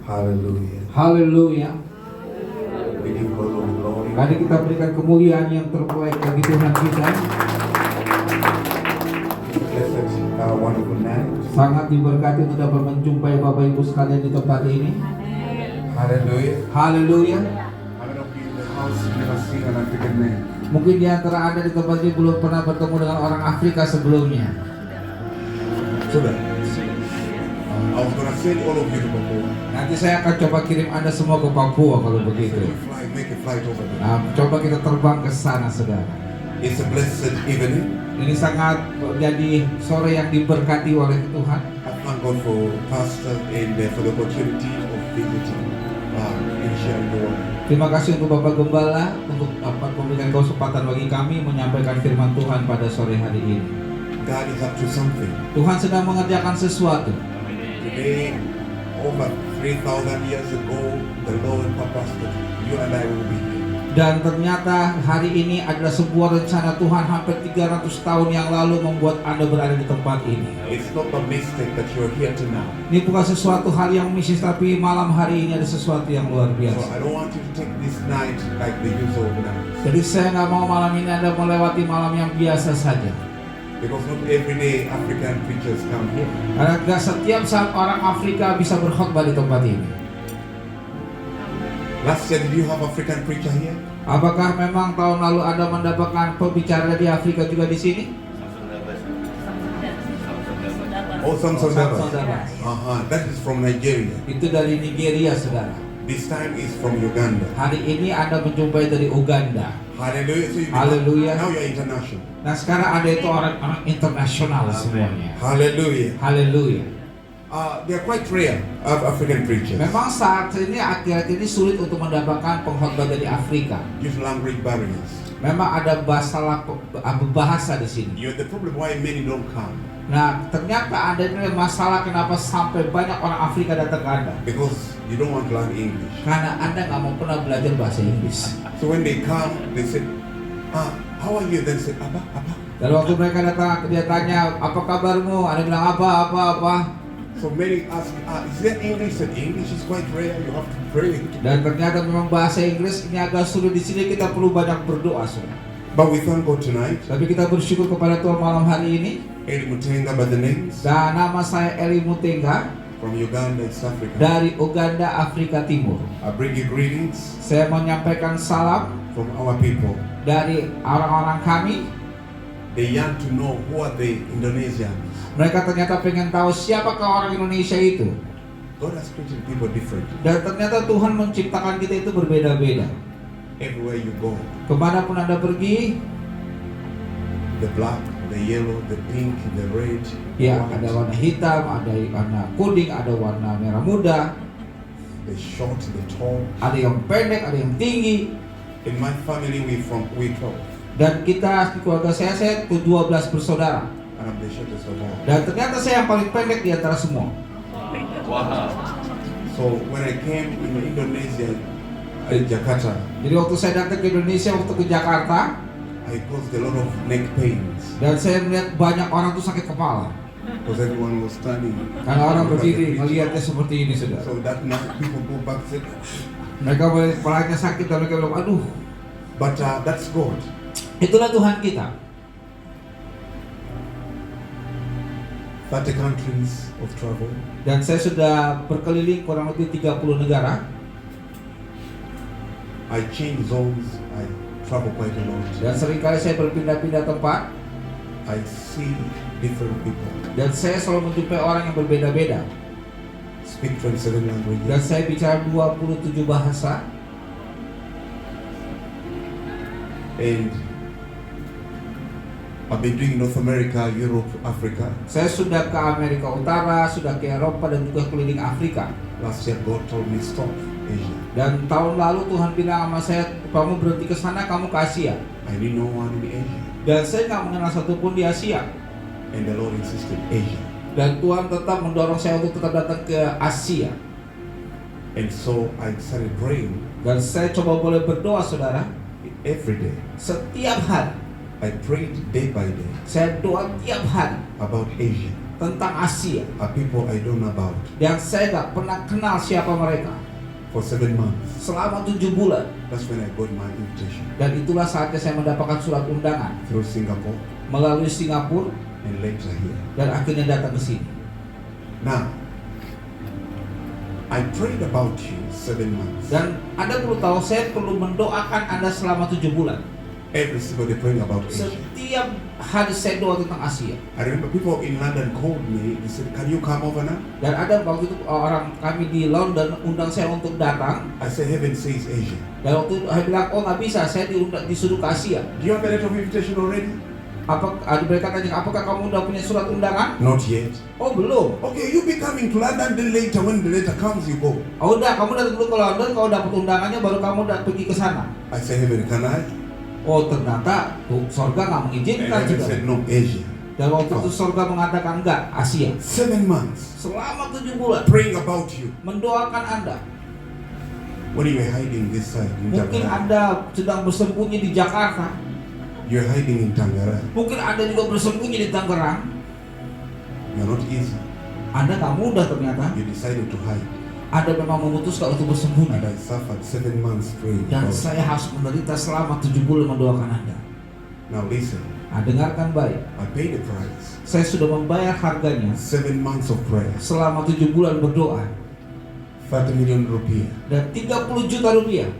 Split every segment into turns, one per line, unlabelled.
Hallelujah.
Haleluya.
We give God all the glory.
Mari kita berikan kemuliaan yang terbaik bagi Tuhan kita.
Blessed, wonderful night.
Sangat diberkati untuk dapat menjumpai Bapak Ibu sekalian di tempat ini.
Hallelujah.
Haleluya.
How many of you in the house never seen an African man?
Mungkin di antara Anda di tempat ini belum pernah bertemu dengan orang Afrika sebelumnya.
Sudah. I was gonna send all of you to Papua.
Nanti saya akan coba kirim Anda semua ke Papua kalau
So
begitu.
we make a flight over there.
Nah, coba kita terbang ke sana, saudara.
It's a blessed evening.
Ini sangat jadi sore yang diberkati oleh Tuhan.
I thank God for pastor and for the opportunity of visiting and sharing the word.
Terima kasih untuk Bapak Gembala untuk dapat memberikan kesempatan bagi kami menyampaikan firman Tuhan pada sore hari ini.
God is up to something.
Tuhan sedang mengerjakan sesuatu.
Today, over 3,000 years ago, the Lord purposed that you and I will be here.
Dan ternyata hari ini adalah sebuah rencana Tuhan hampir 300 tahun yang lalu membuat Anda berada di tempat ini.
It's not a mistake that you're here tonight.
Ini bukan sesuatu hal yang mistis, tapi malam hari ini ada sesuatu yang luar
So
biasa.
I don't want you to take this night like the usual night.
Jadi saya nggak mau malam ini Anda melewati malam yang biasa saja.
Because not every day African preachers come here.
Karena tidak setiap saat orang Afrika bisa berkhotbah di tempat ini.
Last year, did you have African preacher here?
Apakah memang tahun lalu Anda mendapatkan pembicara di Afrika juga di sini?
Oh, Samson
Samson
Dabbas.
Dabbas.
That is from Nigeria.
Itu dari Nigeria, saudara.
This time is from Uganda.
Hari ini Anda menjumpai dari Uganda.
Hallelujah. So you
Hallelujah.
now you're international.
Nah sekarang Anda itu orang-orang internasional semuanya.
Hallelujah.
Haleluya.
They are quite rare of African preachers
Memang saat ini akhir-akhir ini sulit untuk mendapatkan pengkhotbah dari Afrika.
due to language barriers.
Memang ada bahasa di sini.
The problem why many don't come
Nah ternyata ada ini masalah kenapa sampai banyak orang Afrika datang ke Anda.
because you don't want to learn English.
Karena Anda nggak mau pernah belajar bahasa Inggris.
So when they come, they say, how are you? Then say, apa.
Dan waktu mereka datang, dia tanya, apa kabarmu? Anda bilang apa.
So many ask, is that English? And English is quite rare. You have to pray.
Dan ternyata memang bahasa Inggris ini agak sulit di sini. Kita perlu banyak berdoa, saudara.
But we thank God tonight.
Tapi kita bersyukur kepada Tuhan malam hari ini.
Eli Mutenga by the names
Dan nama saya Eli Mutenga
from Uganda, East Africa.
dari Uganda, Afrika Timur.
I bring you greetings
Saya menyampaikan salam
from our people.
dari orang-orang kami.
They yearn to know who are the Indonesians.
Mereka ternyata pengen tahu siapakah orang Indonesia itu.
God has created people different.
Dan ternyata Tuhan menciptakan kita itu berbeda-beda.
Everywhere you go,
Kemanapun Anda pergi,
the black, the yellow, the pink, the red,
ya
white,
ada warna hitam, ada warna kuning, ada warna merah muda,
the short, the tall.
ada yang pendek, ada yang tinggi.
In my family, we 12,
Dan kita di keluarga saya 12 bersaudara.
and I'm the shortest of all.
Dan ternyata saya yang paling pendek di antara semua.
So when I came in Indonesia, Jakarta,
Jadi waktu saya datang ke Indonesia, waktu ke Jakarta,
I caused a lot of neck pains
dan saya melihat banyak orang tuh sakit kepala.
because everyone was standing.
Karena orang
Look at the
berdiri
picture.
melihatnya seperti ini, saudara.
So that night, people go back and say,
Mereka melihat kepalanya sakit dan mereka bilang, aduh,
but that's God.
itulah Tuhan kita.
30 countries of travel.
Dan saya sudah berkeliling kurang lebih 30 negara.
I change zones. I travel quite a lot.
Dan seringkali saya berpindah-pindah tempat.
I see different people.
Dan saya selalu menjumpai orang yang berbeda-beda.
Speak 27
Dan
languages.
saya bicara 27 bahasa.
And I've been doing North America, Europe, Africa.
Saya sudah ke Amerika Utara, sudah ke Eropa, dan juga keliling Afrika.
Last year God told me stop Asia.
Dan tahun lalu Tuhan bilang sama saya, kamu berhenti ke sana, kamu ke Asia.
I knew no one in Asia.
Dan saya nggak mengenal satupun di Asia.
And the Lord insisted Asia.
Dan Tuhan tetap mendorong saya untuk tetap datang ke Asia.
And so I started praying
Dan saya coba boleh berdoa, saudara,
every day.
setiap hari.
I prayed day by day
Saya doa tiap hari
about Asia,
tentang Asia
a people I don't know about,
yang saya gak pernah kenal siapa mereka
for 7 months.
selama 7 bulan.
That's when I got my invitation
Dan itulah saatnya saya mendapatkan surat undangan
through Singapore
melalui Singapura
and later here.
dan akhirnya datang ke sini.
Now, I prayed about you 7 months.
Dan Anda perlu tahu, saya perlu mendoakan Anda selama 7 bulan.
Every single day praying about Asia.
Setiap hari saya doa tentang Asia.
I remember people in London called me. They said, "Can you come over now?"
Dan ada waktu itu orang kami di London undang saya untuk datang.
I said, "Heaven says Asia."
Dan waktu itu saya bilang, oh nggak bisa, saya disuruh ke Asia.
Do you have a letter of invitation already?
Mereka tanya, apakah kamu udah punya surat undangan?
Not yet.
Oh belum.
Okay, you be coming to London. Then later, when the letter comes, you go.
Oh udah, kamu datang dulu ke London, kalau dapat undangannya baru kamu udah pergi ke sana.
I said, "Heaven, can I?"
Oh ternyata sorga nggak
And
mengizinkan
heaven
juga.
said, "No, Asia."
Dan waktu itu sorga mengatakan enggak, Asia.
7 months
Selama 7 bulan
praying about you.
mendoakan Anda.
When you were hiding this side in
Mungkin
Tangerang,
Anda sedang bersembunyi di Jakarta.
you're hiding in Tangerang.
Mungkin Anda juga bersembunyi di Tangerang.
You're not easy.
Anda nggak mudah ternyata.
You decided to hide.
Anda memang memutuskan untuk
And
bersembunyi.
I suffered 7 months praying.
Dan
about you.
saya harus menderita selama 7 bulan mendoakan Anda.
Now listen,
Nah, dengarkan baik.
I paid the price.
Saya sudah membayar harganya
7 months of prayer.
selama 7 bulan berdoa.
30 million rupiah.
Dan 30 juta rupiah.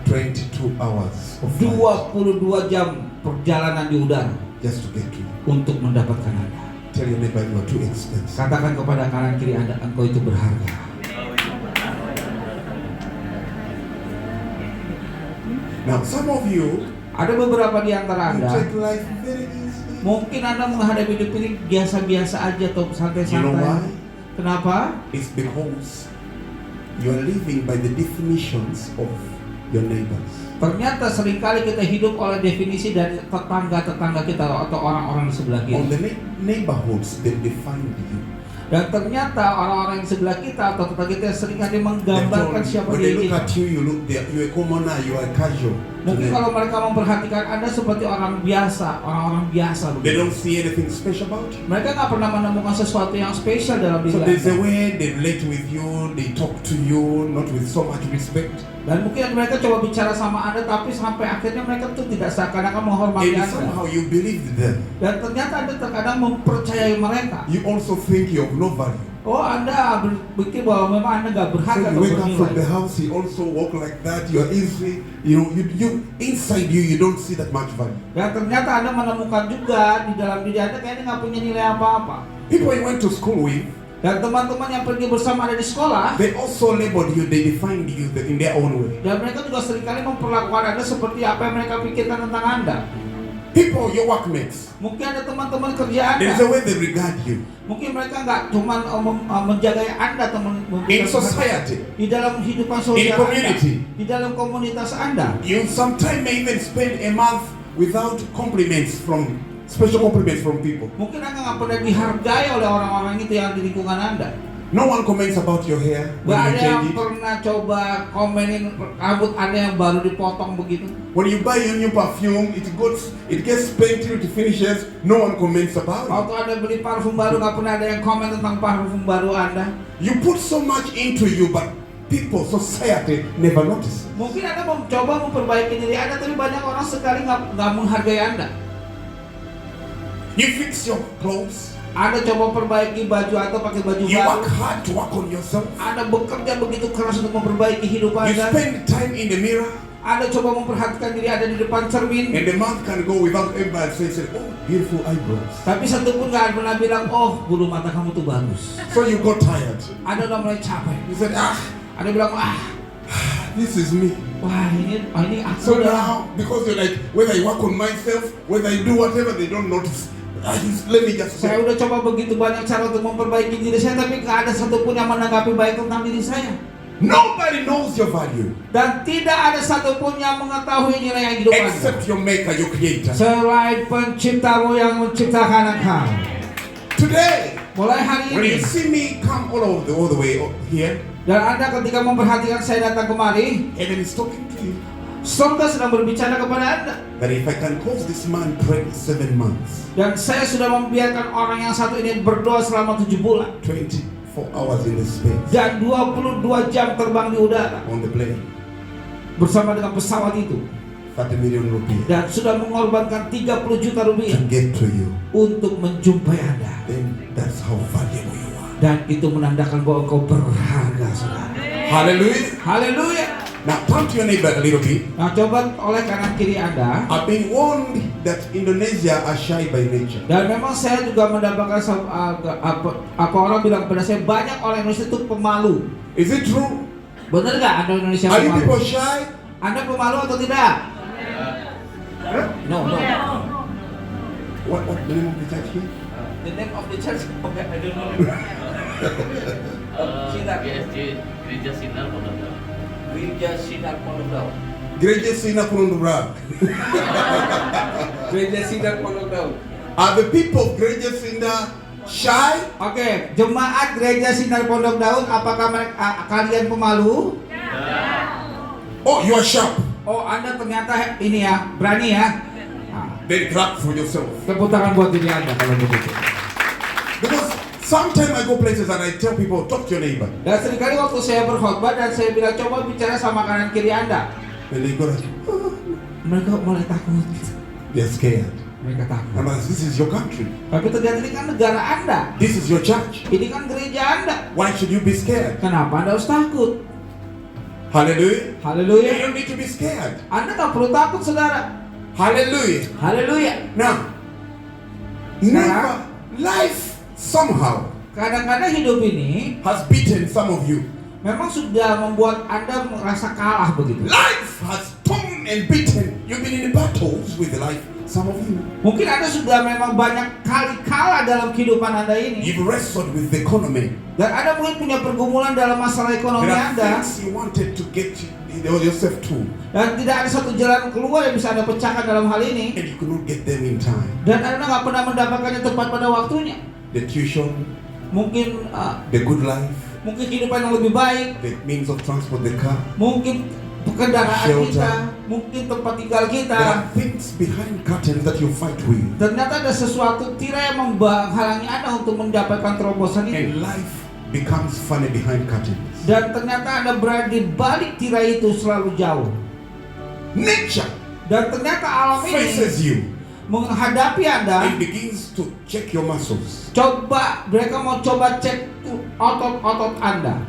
22 hours of flight
22 jam perjalanan di udara
just to get to you.
untuk mendapatkan Anda.
Tell your neighbor you are too expensive.
Katakan kepada kanan kiri Anda, engkau itu berharga.
Now some of you,
Ada beberapa di antara
you
Anda,
take life very easy.
mungkin Anda menghadapi hidup ini biasa-biasa aja atau
You know
santai-santai.
why?
Kenapa?
It's because you are living by the definitions of your neighbors.
Ternyata seringkali kita hidup oleh definisi dari tetangga-tetangga kita atau orang-orang di sebelah
On
kita.
the neighborhoods that define you.
Dan ternyata orang-orang yang sebelah kita atau tetangga kita seringkali
They
menggambarkan
told-
siapa
when they
diri
look
kita.
at you, you look there. You're a commoner. You are casual. to
Mungkin
them.
kalau mereka memperhatikan Anda seperti orang biasa, orang-orang biasa
They
begitu.
don't see anything special about you.
Mereka nggak pernah menemukan sesuatu yang spesial dalam diri
So there's a
Anda.
way they relate with you. They talk to you not with so much respect.
Dan mungkin mereka coba bicara sama Anda, tapi sampai akhirnya mereka tuh tidak seakan-akan menghormati
And
Anda.
somehow you believe them.
Dan ternyata Anda terkadang mempercayai mereka.
You also think you have no value.
Oh, Anda berpikir bahwa memang Anda nggak
So
berharga
you
atau
wake up from the
bernilai.
house, you also walk like that. You are easy. You know, you inside you don't see that much value.
Dan ternyata Anda menemukan juga di dalam diri Anda kayaknya nggak punya nilai apa-apa.
People you went to school with,
Dan teman-teman yang pergi bersama Anda di sekolah,
they also labeled you. They defined you in their own way.
dan mereka juga seringkali memperlakukan Anda seperti apa yang mereka pikirkan tentang Anda.
People, your workmates,
Mungkin ada teman-teman kerja
there is
Anda.
a way they regard you
Mungkin mereka nggak cuma menjaga Anda teman
in society.
di dalam kehidupan
In
sosial Anda,
community.
di dalam komunitas Anda.
You sometimes may even spend a month without special compliments from people.
Mungkin Anda nggak pernah dihargai oleh orang-orang itu yang di lingkungan Anda.
No one comments about your hair when
Gak
you
ada yang
change it.
pernah coba komenin rambut Anda yang baru dipotong begitu.
When you buy your new perfume, it gets spent till it finishes. No one comments about it.
Waktu Anda beli parfum baru, nggak pernah ada yang komen tentang parfum baru Anda.
You put so much into you, but people, society never notice.
Mungkin Anda mencoba memperbaiki diri Anda, tapi banyak orang sekali nggak menghargai Anda.
You fix your clothes.
Anda coba perbaiki baju atau pakai baju
You
baru.
work hard to work on yourself.
Anda bekerja begitu keras untuk memperbaiki hidup
You
Anda.
spend time in the mirror,
Anda coba memperhatikan diri Anda di depan cermin.
and the month can go without everybody saying, "Oh, beautiful eyebrows."
Tapi satu pun nggak pernah bilang, oh bulu mata kamu tuh bagus.
So you got tired.
Anda udah mulai capek.
You said,
Anda bilang,
this is me.
wah ini aku
So
udah.
now, because you're like, whether I work on myself, whether I do whatever, they don't notice. Let me just
Saya
say,
udah coba begitu banyak cara untuk memperbaiki diri saya, tapi nggak ada satupun yang menanggapi baik tentang diri saya.
nobody knows your value
Dan tidak ada satupun yang mengetahui nilai yang hidup Anda,
except your maker, your creator.
selain penciptamu yang menciptakan engkau.
Today,
Mulai hari
when you
ini,
see me come all the way up here,
dan Anda ketika memperhatikan saya datang kemari,
heaven is talking to you.
Surga sedang berbicara kepada Anda.
that if I can cause this man pray 7 months,
Dan saya sudah membiarkan orang yang satu ini berdoa selama 7 bulan
24 hours in the space
dan 22 jam terbang di udara
on the plane,
bersama dengan pesawat itu,
30 million rupees
dan sudah mengorbankan 30 juta rupiah
to get to you,
untuk menjumpai Anda.
then that's how valuable you are.
Dan itu menandakan bahwa engkau berharga, saudara.
Hallelujah.
Haleluya.
Now turn to your neighbor a little bit.
Nah, coba oleh kanan kiri Anda.
I've been warned that Indonesia are shy by nature.
Dan memang saya juga mendapatkan apa orang bilang kepada saya, banyak orang Indonesia itu pemalu.
Is it true?
Benar nggak Anda Indonesia
Are you
pemalu?
people shy?
Anda pemalu atau tidak? No.
What the name of the church here?
The name of the church? Okay, I don't know. Sinar.
GSJ Gereja Sinar Pondok Daun.
Gereja Sinar Pondok Daun.
Gereja Sina Kurundura.
Gereja Sinar Pondok Daun.
Are the people of Gereja Sina shy?
Oke, jemaat Gereja Sinar Pondok Daun, apakah kalian pemalu?
Oh, you are sharp.
Oh, Anda ternyata ini ya, berani ya. Nah,
Then clap for yourself.
tepuk tangan buat diri Anda kalau begitu.
Because sometimes I go places and I tell people, talk to your neighbor.
Dan seringkali waktu saya berkhotbah dan saya bilang coba bicara sama kanan kiri Anda,
And they go like, oh,
mereka mulai takut.
they're scared.
Mereka takut.
I'm like, this is your country.
Tapi ternyata ini kan negara Anda.
This is your church.
Ini kan gereja Anda.
Why should you be scared?
Kenapa Anda harus takut?
Hallelujah. You
Haleluya.
don't need to be scared.
Anda tak perlu takut, saudara.
Hallelujah.
Haleluya.
Now, never, life somehow
Kadang-kadang hidup ini
has beaten some of you.
memang sudah membuat Anda merasa kalah begitu.
Life has torn and beaten. You've been in battles with life. Some of you.
Mungkin Anda sudah memang banyak kali kalah dalam kehidupan Anda ini.
You've wrestled with the economy.
Dan Anda mungkin punya pergumulan dalam masalah ekonomi
There are
Anda.
things you wanted to get yourself to,
Dan tidak ada satu jalan keluar yang bisa Anda pecahkan dalam hal ini.
and you could not get them in time.
Dan Anda nggak pernah mendapatkannya tepat pada waktunya.
The tuition,
Mungkin
the good life,
mungkin kehidupan yang lebih baik,
the means of transport, the car.
mungkin kendaraan
Shelter.
kita, mungkin tempat tinggal
There
kita.
are things behind curtains that you fight with,
Ternyata ada sesuatu tirai yang menghalangi Anda untuk mendapatkan terobosan itu.
and life becomes funny behind curtains.
Dan ternyata Anda berada di balik tirai itu selalu jauh.
Nature
Dan ternyata alam ini
faces you
menghadapi Anda.
and begins to check your muscles.
Mereka mau coba cek otot-otot Anda.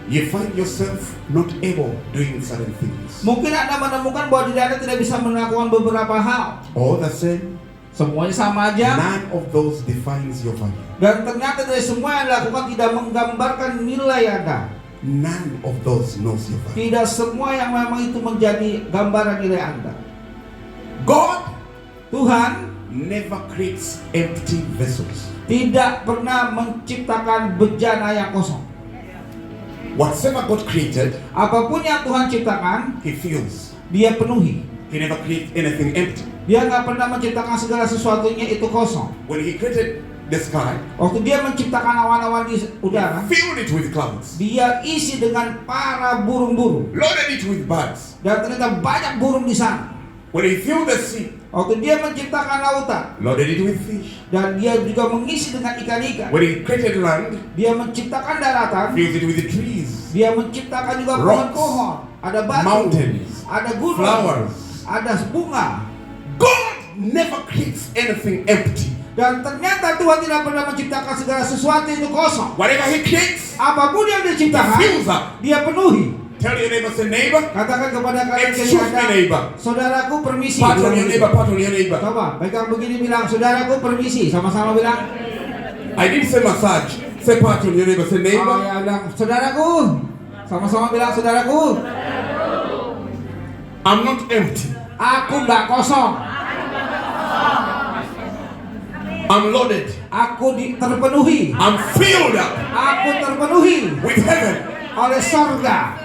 You find yourself not able doing certain things.
Mungkin Anda menemukan bahwa diri Anda tidak bisa melakukan beberapa hal.
All the same,
Semuanya sama aja.
none of those defines your value.
Dan ternyata dari semua yang dilakukan tidak menggambarkan nilai Anda.
None of those knows your value.
Tidak semua yang memang itu menjadi gambaran nilai Anda.
God
Tuhan
never creates empty vessels.
tidak pernah menciptakan bejana yang kosong.
Whatever God created,
Apapun yang Tuhan ciptakan,
He fills.
Dia penuhi.
He never creates anything empty.
Dia nggak pernah menciptakan segala sesuatunya itu kosong.
When He created the sky,
Waktu Dia menciptakan awan-awan di udara,
He filled it with clouds,
Dia isi dengan para burung-burung.
loaded it with birds.
Dan ternyata banyak burung di sana.
When He filled the sea,
Waktu Dia menciptakan lautan,
loaded it with fish.
dan Dia juga mengisi dengan ikan-ikan.
When He created land,
Dia menciptakan daratan,
fills it with the trees,
Dia menciptakan juga
Rocks,
pohon-pohon, ada batu,
mountains,
ada gunung,
flowers.
ada bunga.
God never creates anything empty.
Dan ternyata Tuhan tidak pernah menciptakan segala sesuatu itu kosong.
Whatever He creates,
Apapun yang
He
diciptakan,
fills up.
Dia penuhi.
Tell your neighbor, say neighbor,
Katakan kepada kalian
excuse me
Anda,
neighbor.
saudaraku permisi.
Pat on
Bilang
your
begitu.
neighbor, pat on your neighbor.
Coba, pegang begini bilang, saudaraku permisi. Sama-sama bilang.
I didn't say massage. Say pat on your neighbor, say
Oh
neighbor.
ya, bilang, saudaraku. Sama-sama bilang, saudaraku.
I'm not empty.
Aku nggak kosong.
I'm loaded.
Aku terpenuhi.
I'm filled up
Aku terpenuhi
with heaven.
oleh sorga.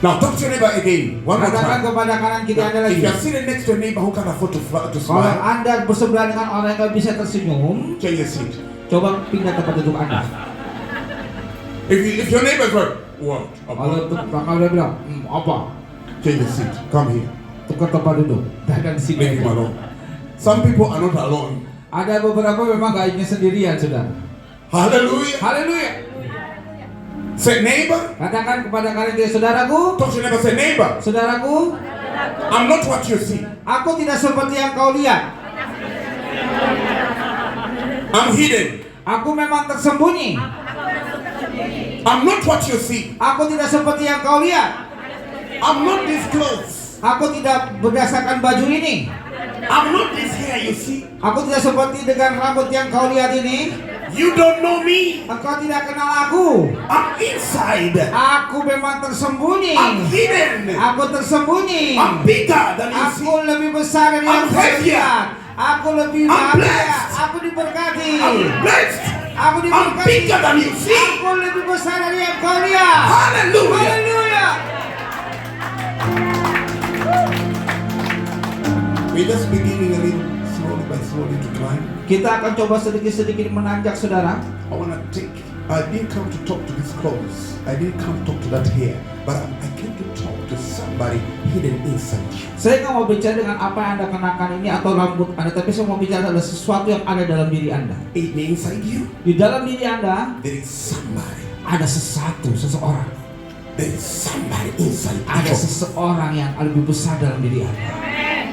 Now talk to your neighbor again. One more
Katakan
time.
kepada kanan kiri Anda
If
lagi.
you're sitting next to a neighbor who can afford to
Kalau
smile,
Anda bersebelah dengan orang yang bisa tersenyum,
change your seat.
coba pindah tempat duduk Anda.
If your neighbor is like, What?
Lalu
About?
belakang dia bilang, apa?
Change the seat. Come here.
Tukar tempat duduk. Dan di
Leave him
sini.
alone. Some people are not alone.
Ada beberapa memang gak ingin sendirian, saudara.
Hallelujah.
Haleluya.
Say neighbor.
Katakan kepada kalian, saudaraku,
Don't you never say neighbor.
saudaraku,
I'm not what you see.
aku tidak seperti yang kau lihat.
I'm hidden.
Aku memang tersembunyi.
I'm not what you see.
Aku tidak seperti yang kau lihat.
I'm not these clothes.
Aku tidak berdasarkan baju ini.
I'm not this hair you see.
Aku tidak seperti dengan rambut yang kau lihat ini.
You don't know me.
Engkau tidak kenal aku.
I'm inside.
Aku memang tersembunyi.
I'm hidden.
Aku tersembunyi.
I'm bigger than you see.
Aku lebih besar dari yang
I'm
kau
heavier.
lihat. Aku lebih
I'm
bahagia.
blessed.
Aku diberkati.
I'm blessed.
Aku
I'm
diberkati.
bigger than you see.
Aku lebih besar dari yang kau lihat.
Hallelujah.
Haleluya.
We're just beginning a little slowly by slowly to climb.
Kita akan coba sedikit-sedikit menanjak, saudara.
I want to take. I didn't come to talk to these clothes. I didn't come to talk to that hair. But I came to talk to somebody hidden inside you.
Saya nggak mau bicara dengan apa yang Anda kenakan ini atau rambut Anda, tapi saya mau bicara adalah sesuatu yang ada dalam diri Anda.
Inside you,
Di dalam diri Anda
there is somebody.
ada seseorang.
There is somebody inside
Ada
you.
seseorang yang lebih besar dalam diri Anda.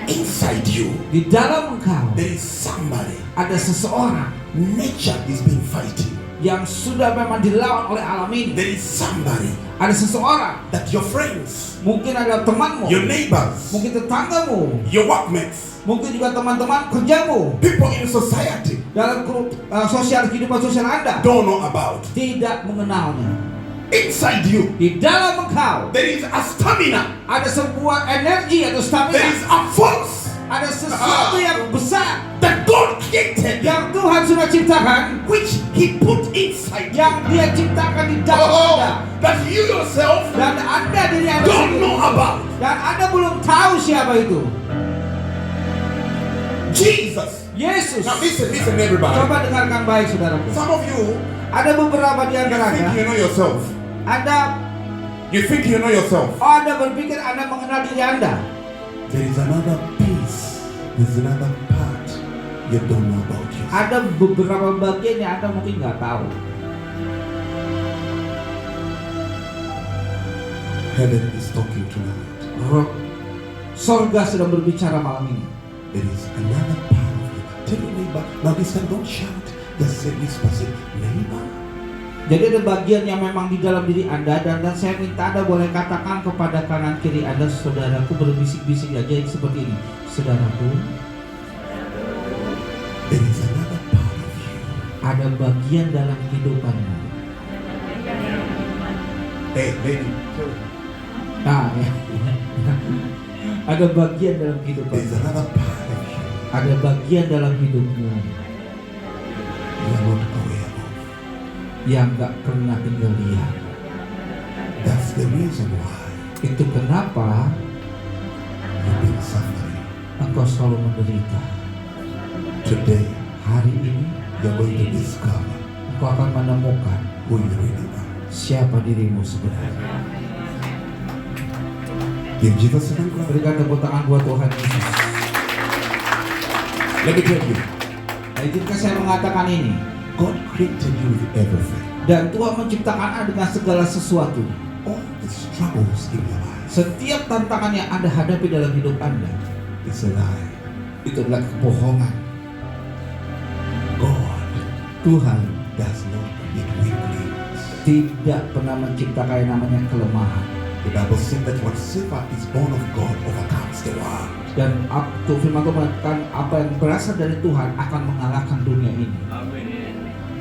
Inside you,
Di dalam engkau
there is somebody.
ada seseorang
Nature is being fighting.
yang sudah memang dilawan oleh alam ini.
There is somebody
Ada seseorang,
that your friends,
mungkin adalah temanmu,
your neighbors,
mungkin tetanggamu,
your workmates,
mungkin juga teman-teman kerjamu,
people in society
dalam grup kehidupan sosial Anda,
don't know about.
tidak mengenalnya.
Inside you,
Di dalam engkau
there is a stamina.
ada sebuah energi atau
There is
stamina,
a force
ada sesuatu yang besar
that God created,
yang Tuhan sudah ciptakan,
which He put inside you.
yang Dia ciptakan di dalam Anda,
That you yourself
dan Anda diri Anda
don't
sendiri,
know about.
dan Anda belum tahu siapa itu.
Jesus.
Yesus.
Now listen everybody.
Coba dengarkan baik, saudaraku.
Some of you,
Ada beberapa di
you think
antaranya,
you know yourself.
Anda Anda berpikir Anda mengenal diri Anda.
There is another piece. There's another part you don't know about yourself.
Ada beberapa bagian yang Anda mungkin nggak tahu.
Heaven is talking tonight.
Roh Sorga sedang berbicara malam ini.
There is another part of you. Tell your neighbor. Now this time don't shout. Just say whisper. Say neighbor.
Jadi ada bagian yang memang di dalam diri Anda, dan saya minta Anda boleh katakan kepada kanan kiri Anda, saudaraku, berbisik-bisik aja seperti ini. Saudaraku,
There is another part of you.
ada bagian dalam kehidupanmu.
Hey, lady.
Nah, ya. Ada bagian dalam
There is
kehidupanmu.
another part of you.
Ada bagian dalam hidupmu
You are not aware of.
yang gak pernah tinggal lihat.
That's the reason why
Itu kenapa
you've been suffering.
engkau selalu menderita.
Today,
Hari ini
you're going to discover
engkau akan menemukan
who you really are.
siapa dirimu sebenarnya.
Give Jesus a hand clap.
Berikan tepuk tangan buat Tuhan Yesus.
Let me tell you,
Nah, izinkan saya mengatakan ini.
God created you with everything.
Dan Tuhan menciptakan Anda dengan segala sesuatu.
All the struggles in your life
Setiap tantangan yang Anda hadapi dalam hidup Anda,
is a lie.
itu adalah kebohongan.
God
Tuhan
does not create weaklings.
tidak pernah menciptakan yang namanya kelemahan.
The Bible says that whatsoever is born of God overcomes the world.
Dan firman Tuhan mengatakan apa yang berasal dari Tuhan akan mengalahkan dunia ini.
Amin.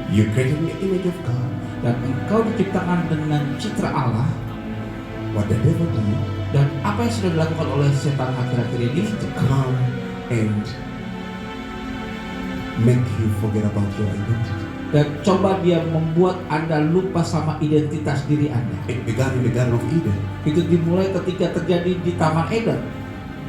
You created in the image of God.
Dan engkau diciptakan dengan citra Allah.
What the devil did
Dan apa yang sudah dilakukan oleh setan akhir-akhir ini,
is to come and make you forget about your identity.
dan coba dia membuat Anda lupa sama identitas diri Anda.
It began in the Garden of Eden.
Itu dimulai ketika terjadi di Taman Eden.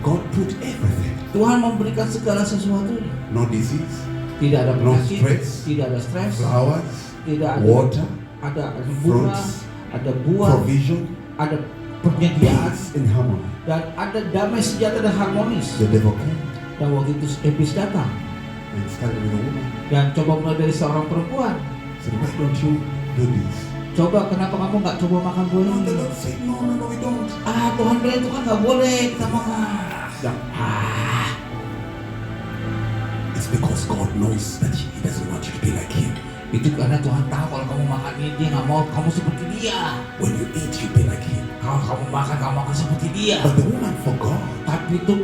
God put everything.
Tuhan memberikan segala sesuatunya.
No disease,
Tidak ada
No
penyakit,
stress.
tidak ada stres,
flowers,
tidak ada
water,
ada bunga,
fruits,
ada buah,
provision,
ada penyediaan,
peace, and harmony.
dan ada damai sejahtera dan harmonis.
The devil came
Dan waktu itu iblis datang
and started with a woman.
dan coba mulai dari seorang perempuan.
Said, why don't you do this?
Coba kenapa kamu nggak coba makan buah
No, the
ini?
Lord said, no, we don't.
Tuhan bilang itu kan nggak boleh kita makan.
It's because God knows that He doesn't want you to be like Him.
Itu karena Tuhan tahu kalau kamu makan ini dia nggak mau kamu seperti dia.
When you eat, you be like Him.
Kalau kamu makan seperti dia.
But the woman forgot.
Tapi itu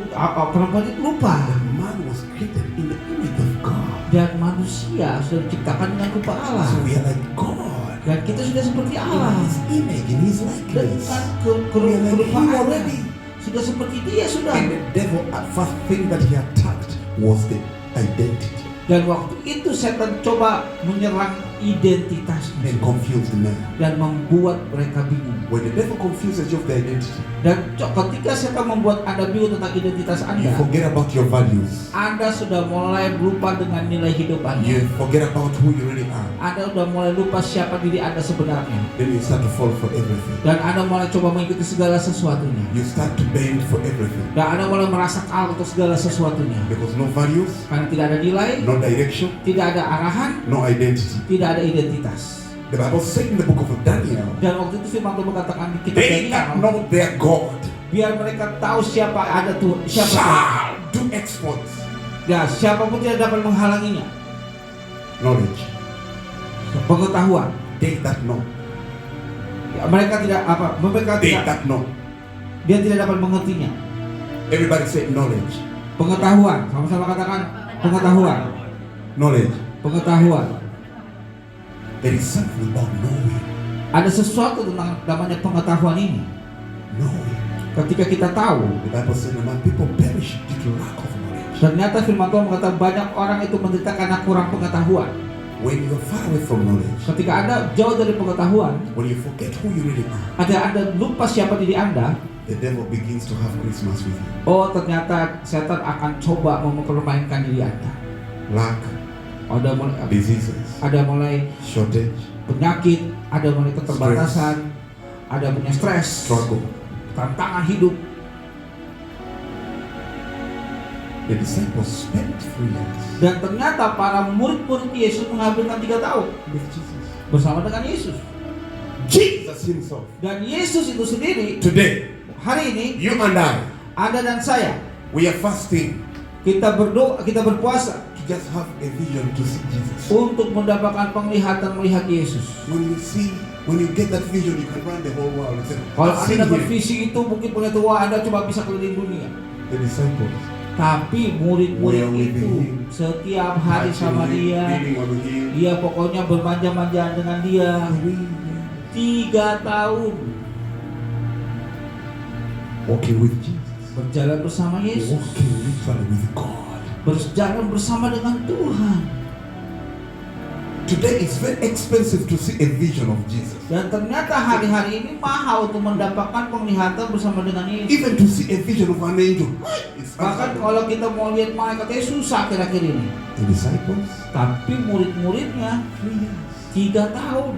perempuan itu lupa.
The man was created in the image of God.
Dan manusia sudah diciptakan dengan rupa Allah.
So we are like God.
Dan kita sudah seperti
In
Allah.
His image, in His likeness.
Dengan
We are like Him
kerupaannya.
already.
Sudah seperti dia sudah.
And the devil, at first thing that he attacked was the identity
Dan waktu itu setan coba menyerang identitasnya
and confused the man.
dan membuat mereka bingung.
When the devil confuses you of the identity,
Dan ketika setan membuat Anda bingung tentang identitas
you
Anda,
forget about your values.
Anda sudah mulai lupa dengan nilai hidup
You
Anda.
forget about who you really are.
Anda sudah mulai lupa siapa diri Anda sebenarnya.
Then you start to fall for everything.
Dan Anda mulai coba mengikuti segala sesuatunya.
You start to bend for everything.
Dan Anda mulai merasa kalah untuk segala sesuatunya.
Because no values,
Karena tidak ada nilai,
no direction,
tidak ada arahan,
no identity.
tidak ada identitas.
The Bible says in the book of Daniel,
Dan waktu itu firman Tuhan mengatakan di kitab
they that
Daniel,
know their God
biar mereka tahu siapa ada Tuhan, siapa Tuhan.
shall do exploits.
Ya, siapapun tidak dapat menghalanginya.
Knowledge.
Pengetahuan.
They that know.
Ya, mereka tidak
They that know.
dia tidak dapat mengertinya.
Everybody say knowledge.
Pengetahuan, sama-sama katakan pengetahuan.
Knowledge.
Pengetahuan.
There is something about knowing.
Ada sesuatu tentang namanya pengetahuan ini.
Knowing.
Ketika kita tahu,
The Bible says that people perish due to lack of knowledge.
ternyata firman Tuhan mengatakan banyak orang itu menderita karena kurang pengetahuan.
When you are far away from knowledge,
Ketika Anda jauh dari pengetahuan,
when you forget who you really are,
Anda lupa siapa diri Anda.
the devil begins to have Christmas with you.
Oh, ternyata setan akan coba mempermainkan diri Anda.
Lack, diseases,
Ada mulai
shortage,
penyakit, ada mulai keterbatasan, ada punya stres,
struggle.
tantangan hidup.
The disciples spent 3 years
Dan ternyata para murid-murid Yesus menghabiskan 3 tahun
with Jesus.
bersama dengan Yesus.
Jesus himself.
Dan Yesus itu sendiri
Today,
hari ini,
you and I,
Anda dan saya,
we are fasting
kita berdoa, kita berpuasa
to just have a vision to see Jesus.
untuk mendapatkan penglihatan melihat Yesus.
When you get that vision, you can run the whole world and say,
Kalau
"I've seen
Anda
him."
bervisi itu mungkin pengetahuan Anda cuma bisa keliling dunia.
The disciples,
Tapi murid-murid
Where we
itu
be?
setiap hari sama dia,
leaning on him.
dia pokoknya bermanja-manja dengan dia 3 tahun
Walking with Jesus.
berjalan bersama Yesus,
Walking literally with God.
berjalan bersama dengan Tuhan.
Today it's very expensive to see a vision of Jesus.
Dan ternyata hari-hari ini mahal untuk mendapatkan penglihatan bersama dengan Yesus.
Even to see a vision of an angel, it's
Bahkan kalau kita mau lihat malaikatnya susah kira-kira ini.
the disciples,
Tapi murid-muridnya
3 years,
3 tahun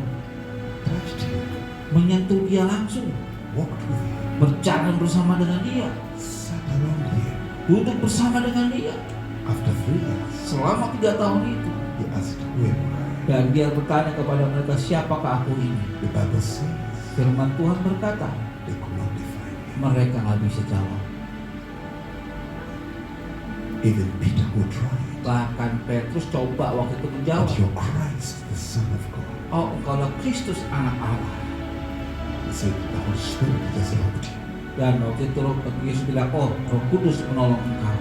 touched him,
menyentuh dia langsung,
walked with him,
berjalan bersama dengan dia,
sat around him.
duduk bersama dengan dia.
After 3 years,
Selama 3 tahun itu,
he asked, "Who am I?"
dan dia bertanya kepada mereka, siapakah aku ini?
The Bible says
Firman Tuhan berkata,
they could not define him.
mereka nggak bisa jawab.
Even Peter would try it.
Bahkan Petrus coba waktu itu menjawab,
But you're Christ, the Son of God.
oh engkaulah Kristus anak Allah.
He said, the Holy Spirit has helped you.
Dan waktu itu Yesus bilang, oh Roh Kudus menolong engkau.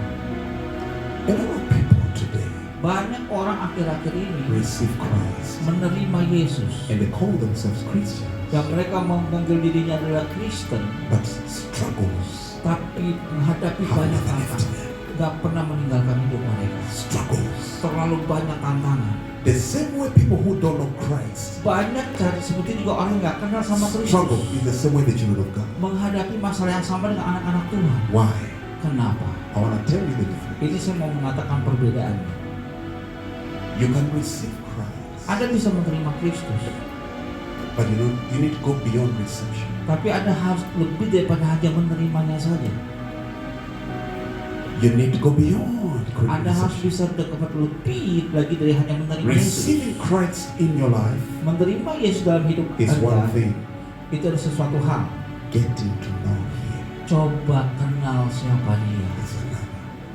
A lot of people today
Banyak orang akhir-akhir ini
receive Christ
menerima Yesus
and they call themselves Christians,
dan mereka memanggil dirinya adalah Kristen,
but struggles
tapi menghadapi
have
banyak
never left
tantangan,
them.
nggak pernah meninggalkan hidup mereka.
Struggles.
Terlalu banyak tantangan.
The same way people who don't know Christ
Banyak cara seperti juga orang yang nggak kenal sama
struggle
Kristus
is the same way the children of God.
menghadapi masalah yang sama dengan anak-anak Tuhan.
Why?
Kenapa?
I want to tell you the difference.
Ini saya mau mengatakan perbedaannya.
You can receive Christ
Anda bisa menerima Kristus,
But you need to go beyond reception.
Tapi Anda harus lebih daripada hanya menerimanya saja.
You need to go beyond
Anda harus
reception.
bisa dekat lebih lagi dari hanya menerima Yesus.
Receiving Christ in your life
Menerima Yesus dalam hidup
is one
Anda
thing.
itu ada sesuatu hal.
Getting to know Him
Coba kenal siapa Dia.
is another.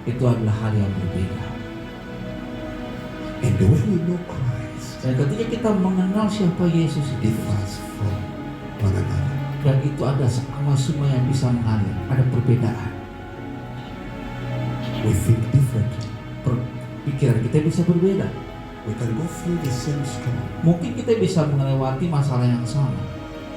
Itu adalah hal yang berbeda.
And the way we know Christ
Dan ketika kita mengenal siapa Yesus itu,
differs from one another.
dan itu ada sama semua yang bisa mengalir, ada perbedaan.
We think differently.
Pikiran kita bisa berbeda.
We can go through the same storm,
Mungkin kita bisa melewati masalah yang sama,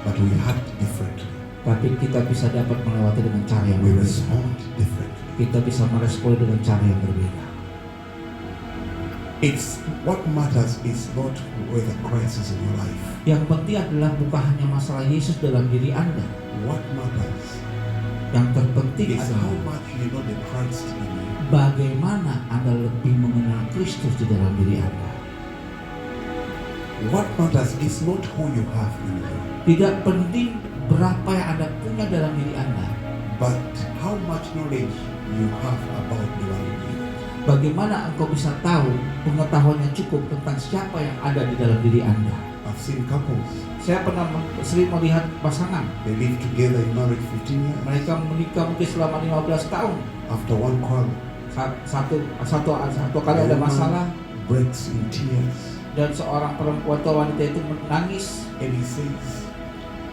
but we act differently.
tapi kita bisa dapat melewati dengan cara yang
We
berbeda.
respond differently.
Kita bisa merespon dengan cara yang berbeda.
It's what matters is not whether Christ is in your life.
Yang penting adalah bukan hanya masalah Yesus dalam diri Anda.
What matters
Yang terpenting
is how
adalah
much you know the Christ in you.
bagaimana Anda lebih mengenal Kristus di dalam diri Anda.
What matters is not who you have in you,
Tidak penting berapa yang Anda punya dalam diri Anda,
but how much knowledge you have about the one in you.
bagaimana engkau bisa tahu pengetahuan yang cukup tentang siapa yang ada di dalam diri Anda.
I've seen couples,
Saya pernah sering melihat pasangan,
they live together in marriage 15 years.
mereka menikah mungkin selama 15 tahun.
After one quarrel,
Satu kali ada masalah,
breaks in tears,
dan seorang perempuan atau wanita itu menangis,
and he says,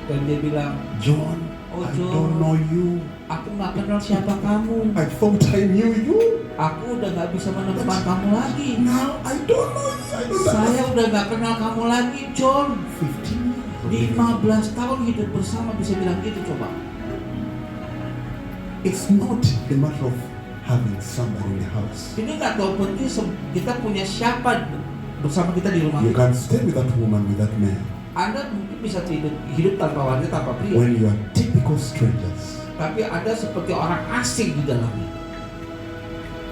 dan dia bilang,
John,
Oh,
I
John.
don't know you.
aku nggak kenal siapa kamu,
I thought I knew you.
aku udah nggak bisa menemukan kamu lagi,
Now I don't know you. I don't
saya
know.
udah nggak kenal kamu lagi, John.
15 years.
15 tahun hidup bersama bisa bilang gitu, coba.
It's not the matter of having somebody in the house.
Ini nggak tahu penting kita punya siapa bersama kita di rumah
You
kita.
can stay with that woman, with that man,
Anda mungkin bisa hidup tanpa wanita, tanpa pria,
when you are typical strangers.
tapi Anda seperti orang asing di dalamnya.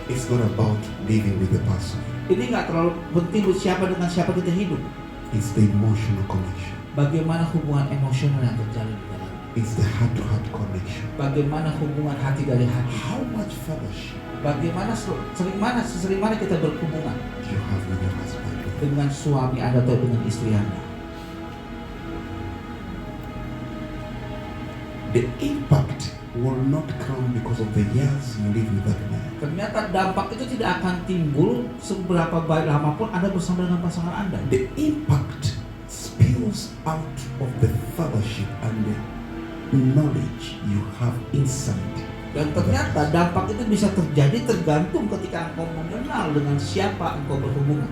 It's not about living with the person.
Ini nggak terlalu penting siapa dengan siapa kita hidup.
It's the emotional connection.
Bagaimana hubungan emosional yang terjalin di dalam.
It's the heart-to-heart connection.
Bagaimana hubungan hati dari hati.
How much fellowship
Bagaimana sesering mana kita berhubungan
do you have with your husband?
dengan suami Anda atau dengan istri Anda.
The impact will not come because of the years you live with that man.
Ternyata dampak itu tidak akan timbul seberapa baik lama pun Anda bersama dengan pasangan Anda.
The impact spills out of the fellowship and the knowledge you have inside.
Dan ternyata dampak itu bisa terjadi tergantung ketika engkau mengenal dengan siapa engkau berhubungan.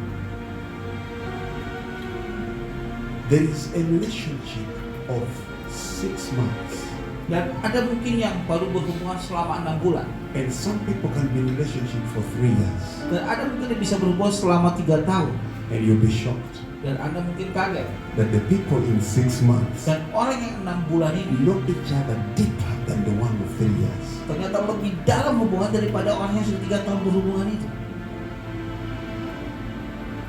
There is a relationship of 6 months,
Dan ada mungkin yang baru berhubungan selama 6 bulan.
and some people can be in a relationship for 3 years,
Dan ada mungkin yang bisa berhubungan selama 3 tahun.
and you'll be shocked
Dan Anda mungkin kaget.
that the people in 6 months
Dan orang yang 6 bulan ini
know each other deeper than the one of 3 years.
ternyata lebih dalam hubungan daripada orang yang sudah 3 tahun berhubungan itu.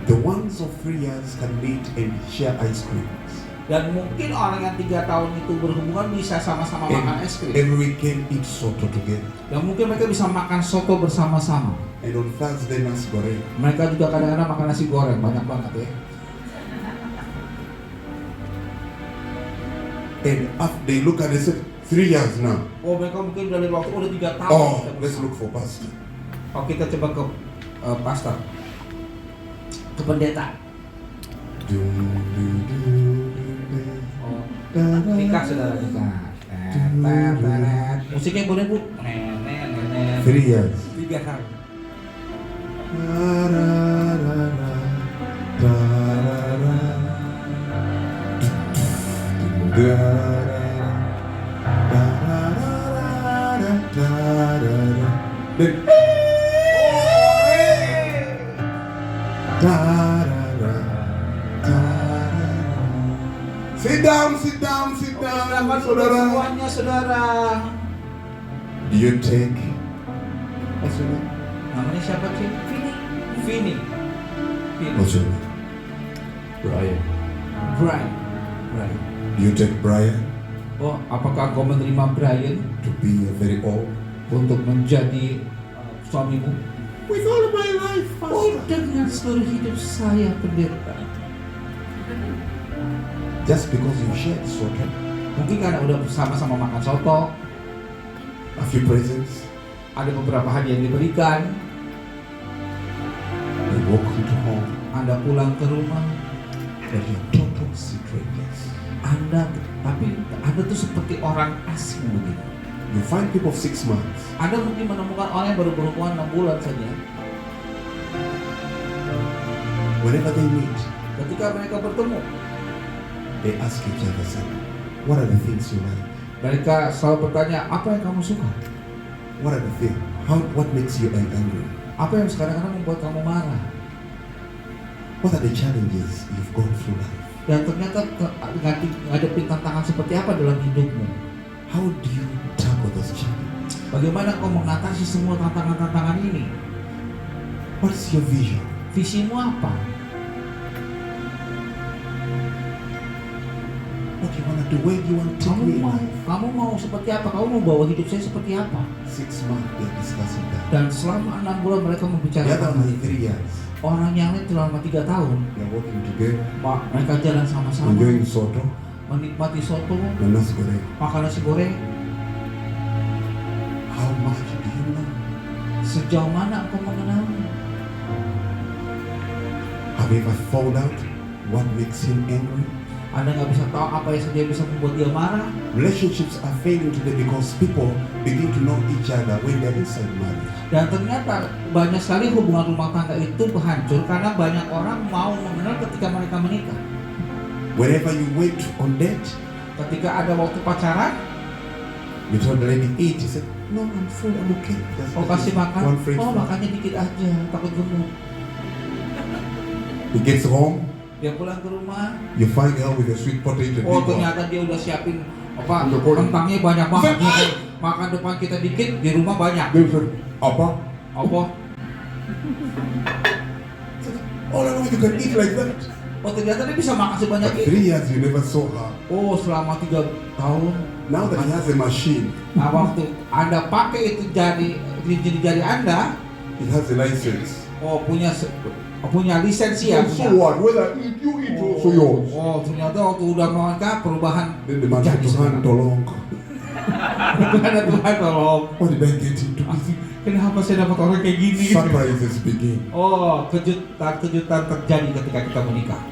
The ones of 3 years can meet and share ice creams,
Dan mungkin orang yang 3 tahun itu berhubungan bisa sama-sama makan es krim.
every weekend eat soto together,
Dan mungkin mereka bisa makan soto bersama-sama.
and on Thursday nasi goreng.
Mereka juga kadang-kadang makan nasi goreng, banyak banget ya.
And after they look at it, say 3 years now.
Oh, mereka mungkin dari waktu udah 3 tahun.
Oh,
kita
let's
bersama.
look for pastor.
Oh, kita coba ke pastor, ke pendeta. Oh, nikah saudara nikah. Musiknya boleh bu.
3 years.
3 tahun.
Sit down, sit down, sit
Silakan
down,
saudara
saudara.
semuanya saudara.
Do you take?
Namanya siapa sih? Vini.
What's your name?
Brian.
Brian. Brian.
Do you take Brian
Oh, apakah engkau menerima Brian
to be a very old?
untuk menjadi suamimu?
With all of my life,
Oh,
Pastor.
dengan seluruh hidup saya, pendeta.
Just because you shared soda,
Mungkin karena udah bersama-sama makan soto,
a few presents,
ada beberapa hadiah yang diberikan,
you walk into home,
Anda pulang ke rumah,
but you're total strangers.
tapi Anda tuh seperti orang asing begitu.
You find people of 6 months.
Anda mungkin menemukan orang yang baru berhubungan 6 bulan saja.
Whenever they meet,
Ketika mereka bertemu,
they ask each other, something. What are the things you like?
mereka selalu bertanya, apa yang kamu suka?
What are the things? What makes you angry?
Apa yang sekarang membuat kamu marah?
What are the challenges you've gone through life?
Dan ternyata ngadepin tantangan seperti apa dalam hidupmu?
How do you tackle those challenges?
Bagaimana kau mengatasi semua tantangan-tantangan ini?
What's your vision?
Visimu apa?
What do you want to do? Where do you want to take me in life?
Kamu mau seperti apa? Kamu mau bawa hidup saya seperti apa?
6 months they're discussing that.
Dan selama 6 bulan mereka
The other
membicarakan
one
itu.
3 years.
Orang yang lain selama 3 tahun,
They're working together,
mereka jalan sama-sama,
enjoying soto
menikmati soto,
and nasi goreng.
makan nasi goreng.
How much do you know?
Sejauh mana engkau mengenalnya?
Have you ever found out what makes him angry?
Anda nggak bisa tahu apa yang saja bisa membuat dia marah.
Relationships are failing today because people begin to know each other when they're inside marriage.
Dan ternyata banyak sekali hubungan rumah tangga itu hancur karena banyak orang mau mengenal ketika mereka menikah.
Whenever you went on date,
Ketika ada waktu pacaran,
you told the lady eat. She said, "No, I'm full. I'm okay." Just
kau kasih makan,
one French
oh
fry.
makannya dikit aja, takut gemuk.
He gets home,
Dia pulang ke rumah,
you find her with a sweet potato.
oh
big one.
ternyata dia udah siapin apa
Udah goreng.
kentangnya banyak banget.
Set,
Dia makan depan kita dikit, di rumah banyak.
They said, "Apa?
Apa?
Oh no, you can eat like that."
Oh ternyata dia bisa makan sebanyak
But
itu.
3 years you never saw her.
Oh selama 3 tahun.
Now that he has a machine,
Nah waktu Anda pakai itu jari Anda,
he has a license.
oh punya lisensi ya.
So
Punya.
what? Whether you eat also yours.
Oh ternyata waktu udah menikah perubahan.
Then the man said,
Jadi
"Tuhan tolong."
Ada Tuhan tolong.
What did I get into?
Kenapa saya dapat orang kayak gini?
Surprises begin.
Oh kejutan terjadi ketika kita menikah.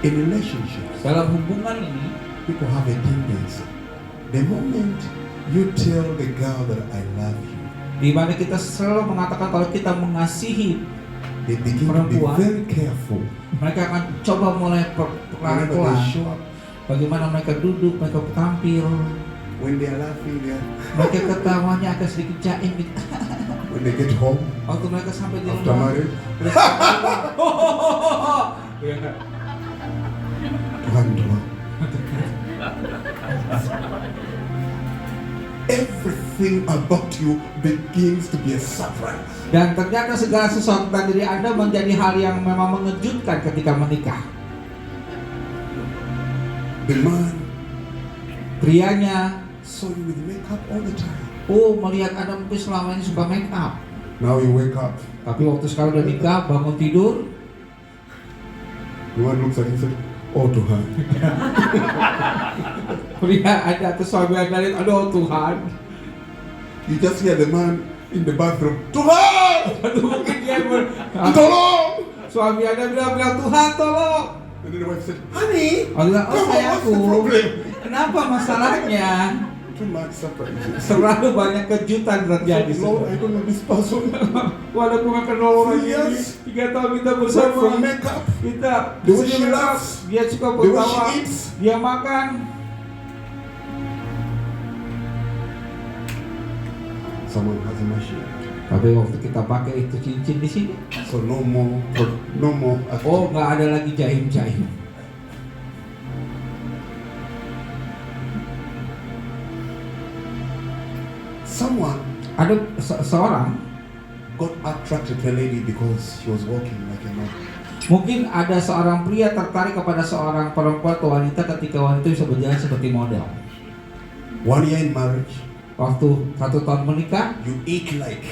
In relationships,
Dalam hubungan ini,
people have a tendency. The moment you tell the girl that I love you,
di mana kita selalu mengatakan kalau kita mengasihi,
they begin to be
Perempuan.
very careful.
mereka akan coba mulai
Whenever they
pelan-pelan.
show up,
Bagaimana mereka duduk, mereka tampil,
when they are laughing,
mereka ketawanya agak sedikit jaim gitu.
when they get home
Waktu mereka sampai di
after
rumah,
marriage,
Ya.
Tuhan tolong. Everything about you begins to be a surprise.
Dan ternyata segala sesuatu tentang diri Anda menjadi hal yang memang mengejutkan ketika menikah.
The man
Prianya,
saw you with makeup all the time.
melihat Anda mungkin selama ini suka make up.
Now you wake up,
Tapi waktu sekarang udah nikah, bangun tidur,
the one looks at you and says, "Oh Tuhan."
pria ada atau suami Anda lihat, aduh Tuhan.
You just hear the man in the bathroom, "Tuhan,
Aduh mungkin dia
tolong."
suami Anda bilang Tuhan tolong.
And then the wife said, "Honey,
Oh bilang,
come on, what's
sayangku,
the problem?"
kenapa masalahnya?
Too much surprises.
Selalu banyak kejutan terjadi.
Lord, I don't know this person.
Walaupun gak kenal orang ini,
Yes.
3 tahun kita
Aside
bersama,
from makeup,
kita
The way she
dia
laughs,
dia suka
the way she
bertawa,
eats.
dia makan.
Someone has a machine,
Tapi waktu kita pakai itu cincin di sini,
so no more.
oh nggak ada lagi jaim-jaim.
Someone
Ada seorang
got attracted to a lady because she was walking like a man.
Mungkin ada seorang pria tertarik kepada seorang perempuan atau wanita ketika wanita bisa berjalan seperti model.
1 year in marriage,
Waktu 1 tahun menikah,
you eat like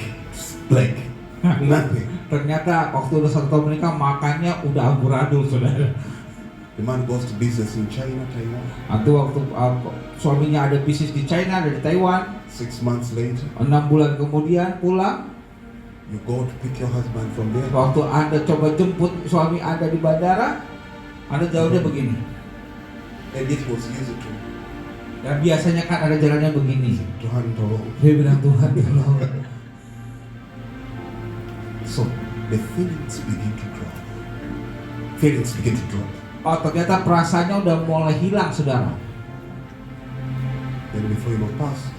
nothing.
ternyata waktu udah 1 tahun menikah makannya udah amburadul, saudara.
The man goes to business in China, Taiwan.
Nanti waktu suaminya ada bisnis di China, ada di Taiwan.
6 months later,
6 bulan kemudian pulang.
you go to pick your husband from there.
Waktu Anda coba jemput suami Anda di bandara, Anda jawabnya begini.
And it was easy to
Dan biasanya kan ada jalannya begini.
Tuhan tolong.
Dia bilang, Tuhan tolong.
So the feelings begin to drop. Feelings begin to drop.
Oh, ternyata perasaannya udah mulai hilang, saudara.
And before you know past,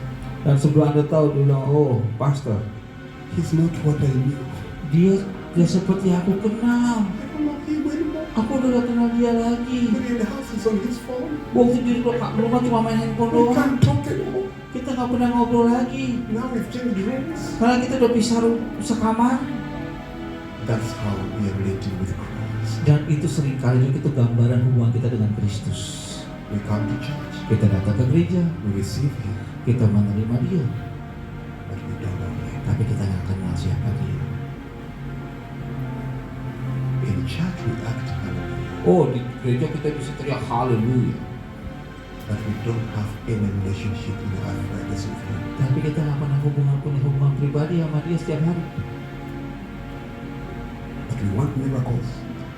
Dan sebelum Anda tahu, dia bilang, oh, pastor,
he's not what I knew.
dia seperti aku kenal.
I don't know him anymore.
Aku udah gak kenal dia lagi.
When in the house, he's on his phone.
Waktu di rumah cuma main handphone
We
doang.
can't talk anymore.
Kita gak pernah ngobrol lagi.
Now we've changed rooms.
Karena kita udah pisah sekamar.
That's how we are relating with Christ.
Dan itu seringkali itu gambaran hubungan kita dengan Kristus.
We come to church.
Kita datang ke gereja,
We receive him.
kita menerima dia,
But we don't know him.
tapi kita gak kenal siapa dia.
In church, we act hallelujah.
Oh, di gereja kita bisa teriak haleluya,
But we don't have any relationship in our lives with him.
tapi kita gak pernah punya hubungan pribadi sama dia setiap hari.
But we want miracles.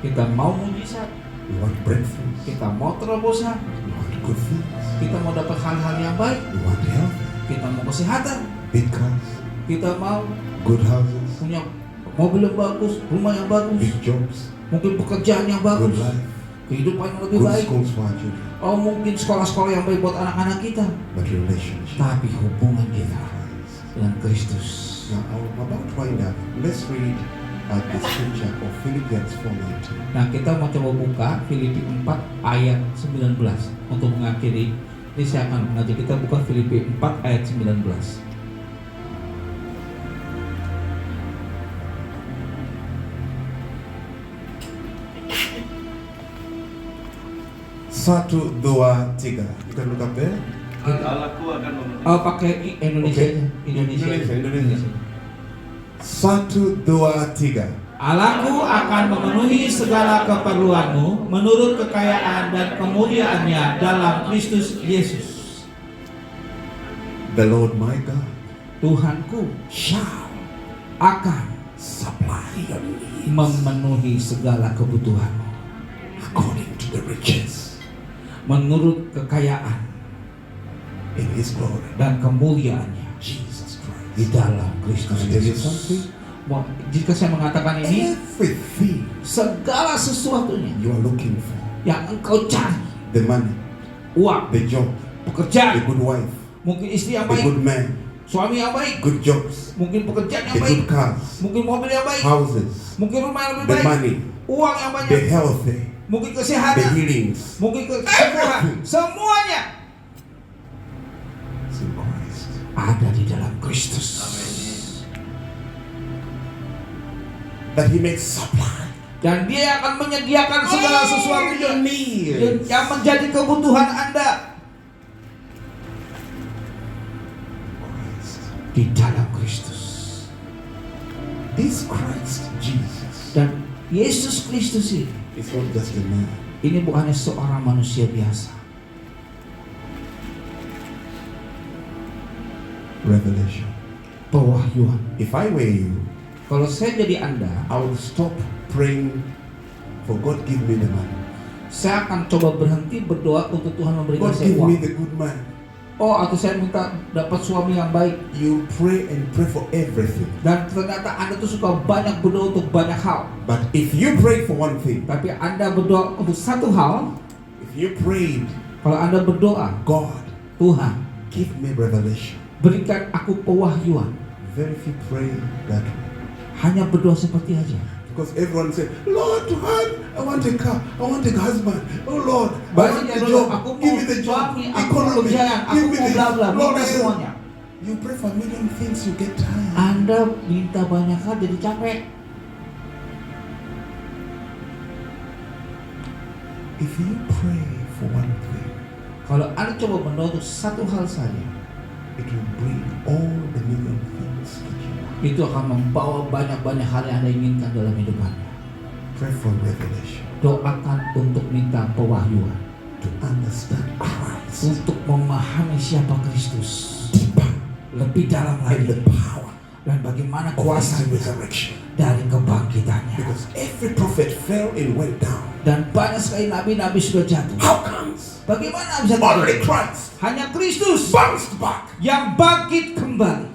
Kita mau mujizat,
We want breakthroughs.
kita mau terobosan,
We want good things.
kita mau dapat hal-hal yang baik,
We want health,
kita mau kesehatan,
big cars,
kita mau
good houses,
punya mobil yang bagus, rumah yang bagus,
big jobs,
mungkin pekerjaan yang
good
bagus,
life,
kehidupan yang lebih
good
baik.
schools for our children.
Oh, mungkin sekolah-sekolah yang baik buat anak-anak kita,
But relationship
tapi hubungan
with
kita
Christ.
dengan Kristus.
Now, I'm about to wind up. Let's read the scripture of Philippians 4:19.
Nah, kita mau coba buka Filipi 4 ayat 19 untuk mengakhiri. Ini saya akan mengajak kita buka Filipi 4 ayat 19.
Satu, dua, tiga. You can look up there.
Allahku akan memenuhi.
Oh, pakai Indonesia
Oke.
aja.
Indonesia. Satu, dua, tiga.
Allahku akan memenuhi segala keperluanmu menurut kekayaan dan kemuliaannya dalam Kristus Yesus.
The Lord my God
Tuhanku
shall
akan
supply your needs
memenuhi segala kebutuhanmu
according to the riches
menurut kekayaan
in His glory.
dan kemuliaannya
Jesus
di
Christ.
dalam Kristus
Can I tell you
Yesus.
something?
Wah, jika saya mengatakan ini,
Everything
segala sesuatunya
you are looking for,
yang engkau cari,
the money,
uang,
the job, the
pekerjaan,
good wife,
mungkin istri yang
the
baik,
good man,
suami yang baik,
good jobs,
mungkin pekerjaan yang
the
baik,
good cars,
mungkin mobil yang baik,
houses,
mungkin rumah yang lebih
the
baik,
money,
uang yang
the
banyak,
healthy,
mungkin
the
kesehatan,
healings.
mungkin kesembuhan, semuanya
It's in Christ.
ada di dalam Kristus.
That He makes supply
Dan Dia akan menyediakan segala sesuatu
your needs.
yang menjadi kebutuhan Anda
Christ.
di dalam Kristus.
This Christ Jesus
Dan Yesus Kristus ini,
is not just a man.
ini bukannya seorang manusia biasa.
Revelation.
Pewahyuan.
If I were you,
Kalau saya jadi Anda,
I would stop praying for God give me the money.
saya akan coba berhenti berdoa untuk Tuhan memberikan
God
saya
give me
uang.
the good man.
Oh, atau saya minta dapat suami yang baik.
You pray and pray for everything.
Dan ternyata Anda tuh suka banyak berdoa untuk banyak hal.
But if you pray for one thing,
Tapi Anda berdoa untuk satu hal.
if you prayed,
Kalau Anda berdoa,
God
Tuhan,
give me revelation.
berikan aku pewahyuan.
Very few pray that way.
Hanya berdoa seperti aja.
Because everyone say, Lord, Tuhan, I want a car, I want a husband. Oh Lord, I want
Banyak
the
yang
job.
bilang, aku
Give
mau
me the job.
suami, aku mau
Economy.
pekerjaan,
Give
aku
me
mau
this.
bla bla,
Lord,
minta
I-
semuanya.
You pray for a million things, you get tired.
Anda minta banyak hal jadi capek.
If you pray for one thing,
Kalau Anda coba menuntut satu hal saja,
it will bring all the million things that you want.
itu akan membawa banyak-banyak hal yang Anda inginkan dalam hidup Anda.
Pray for revelation,
Doakan untuk minta pewahyuan,
to understand Christ
untuk memahami siapa Kristus
deeper
lebih dalam
and the
lagi,
power
dan bagaimana
of His
kuasanya
resurrection.
dari kebangkitannya.
Because every prophet fell and went down.
Dan banyak sekali nabi-nabi sudah jatuh.
How comes?
Bagaimana bisa
Only
terjadi?
Christ
Hanya Kristus
bounced back.
yang bangkit kembali.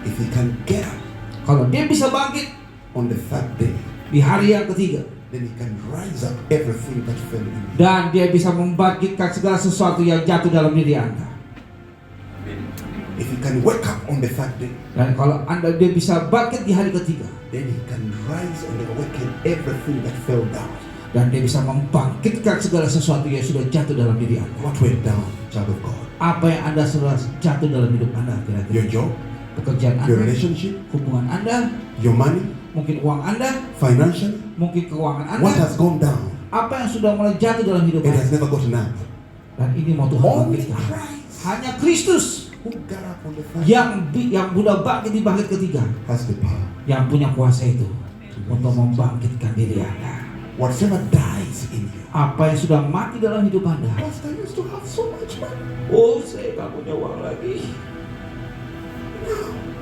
If He can get up
Kalau dia bisa bangkit
on the third day,
di hari yang ketiga,
then He can rise up everything that fell in you.
dan dia bisa membangkitkan segala sesuatu yang jatuh dalam diri Anda.
If He can wake up on the third day,
Dan kalau dia bisa bangkit di hari ketiga,
then He can rise and awaken everything that fell down.
dan dia bisa membangkitkan segala sesuatu yang sudah jatuh dalam diri Anda.
What went down, child of God?
Apa yang Anda sudah jatuh dalam hidup Anda
Your
kira-kira?
job,
Pekerjaan
your
Anda,
relationship,
hubungan Anda,
your money,
mungkin uang Anda,
financially.
mungkin keuangan
What
Anda.
has gone down?
Apa yang sudah mulai jatuh dalam hidup
It
Anda?
has never gotten up.
Dan ini mau Tuhan
Only
bangkitkan.
Christ
Hanya Kristus
who got up on the third day
yang sudah bangkit di bangkit ketiga,
has the power.
yang punya kuasa itu untuk membangkitkan diri Anda.
Whatever dies in you.
Apa yang sudah mati dalam hidup Anda?
Pastor, I used to have so much money.
Oh, saya nggak punya uang lagi.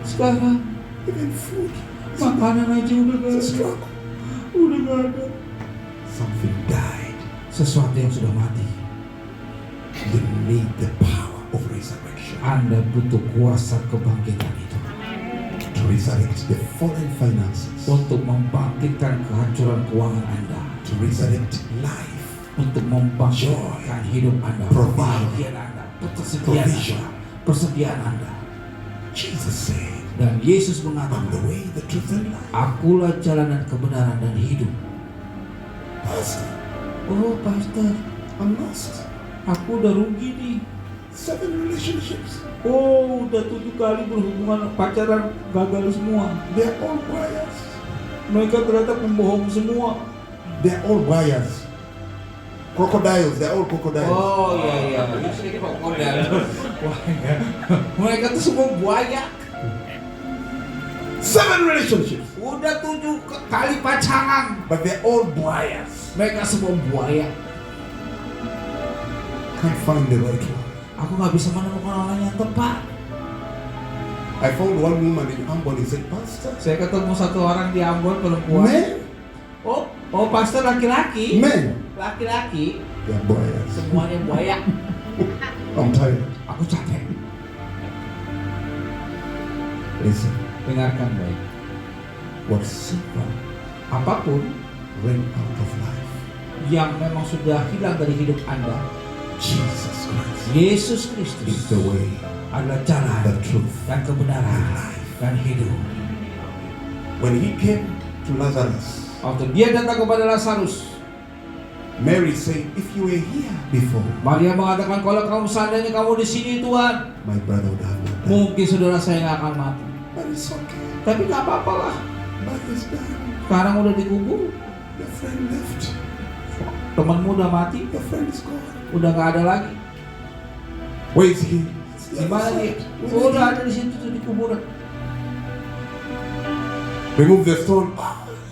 Sekarang
Even food.
makanan aja udah nggak
It's a
ada.
struggle.
Udah nggak ada.
Something died.
Sesuatu yang sudah mati.
You need the power of resurrection
Anda butuh kuasa kebangkitan itu
to resurrect the fallen finances,
untuk membangkitkan kehancuran keuangan Anda,
to resurrect life,
untuk membangkitkan hidup Anda, kebahagiaan Anda, persediaan Anda, persediaan Anda.
Jesus said,
Dan Yesus
I'm
mengatakan,
the way, the truth, and life.
Akulah jalan dan kebenaran dan hidup.
Pastor,
Oh, Pastor,
I'm lost.
aku udah rugi nih.
7 relationships.
Oh, udah 7 kali berhubungan pacaran gagal semua.
They're all liars.
Mereka ternyata pembohong semua.
They're all liars. Crocodiles. They're all crocodiles.
Oh iya, ini krokodil. Mereka tuh semua buaya.
7 relationships.
Udah 7 kali pacaran.
But they're all liars.
Mereka semua buaya.
Can't find the right one.
Aku nggak bisa menemukan orang yang tepat.
I found one woman in Ambon. He said, Pastor,
Saya ketemu satu orang di Ambon, perempuan.
men,
Oh, pastor laki-laki.
men,
Laki-laki,
they're liars.
semuanya buaya.
I'm tired.
Aku capek.
Listen,
Dengarkan baik.
whatever
Apapun
ran out of life,
yang memang sudah hilang dari hidup Anda,
Jesus Christ
Yesus
is
Kristus
the way,
adalah jalan
the truth,
dan kebenaran
and life.
dan hidup.
When he came to Lazarus,
Waktu dia datang kepada Lazarus,
Mary said, if you were here before,
Maria mengatakan, kalau kamu seandainya kamu di sini Tuhan,
my brother would have not died.
mungkin saudara saya nggak akan mati.
But it's okay.
Tapi nggak apa-apa lah.
But it's done.
Sekarang udah dikubur,
Your friend left.
temanmu udah mati,
Your friend is gone.
udah nggak ada lagi.
Where is he?
Di mana dia? Oh, udah ada di situ tuh di kuburan.
Remove the stone.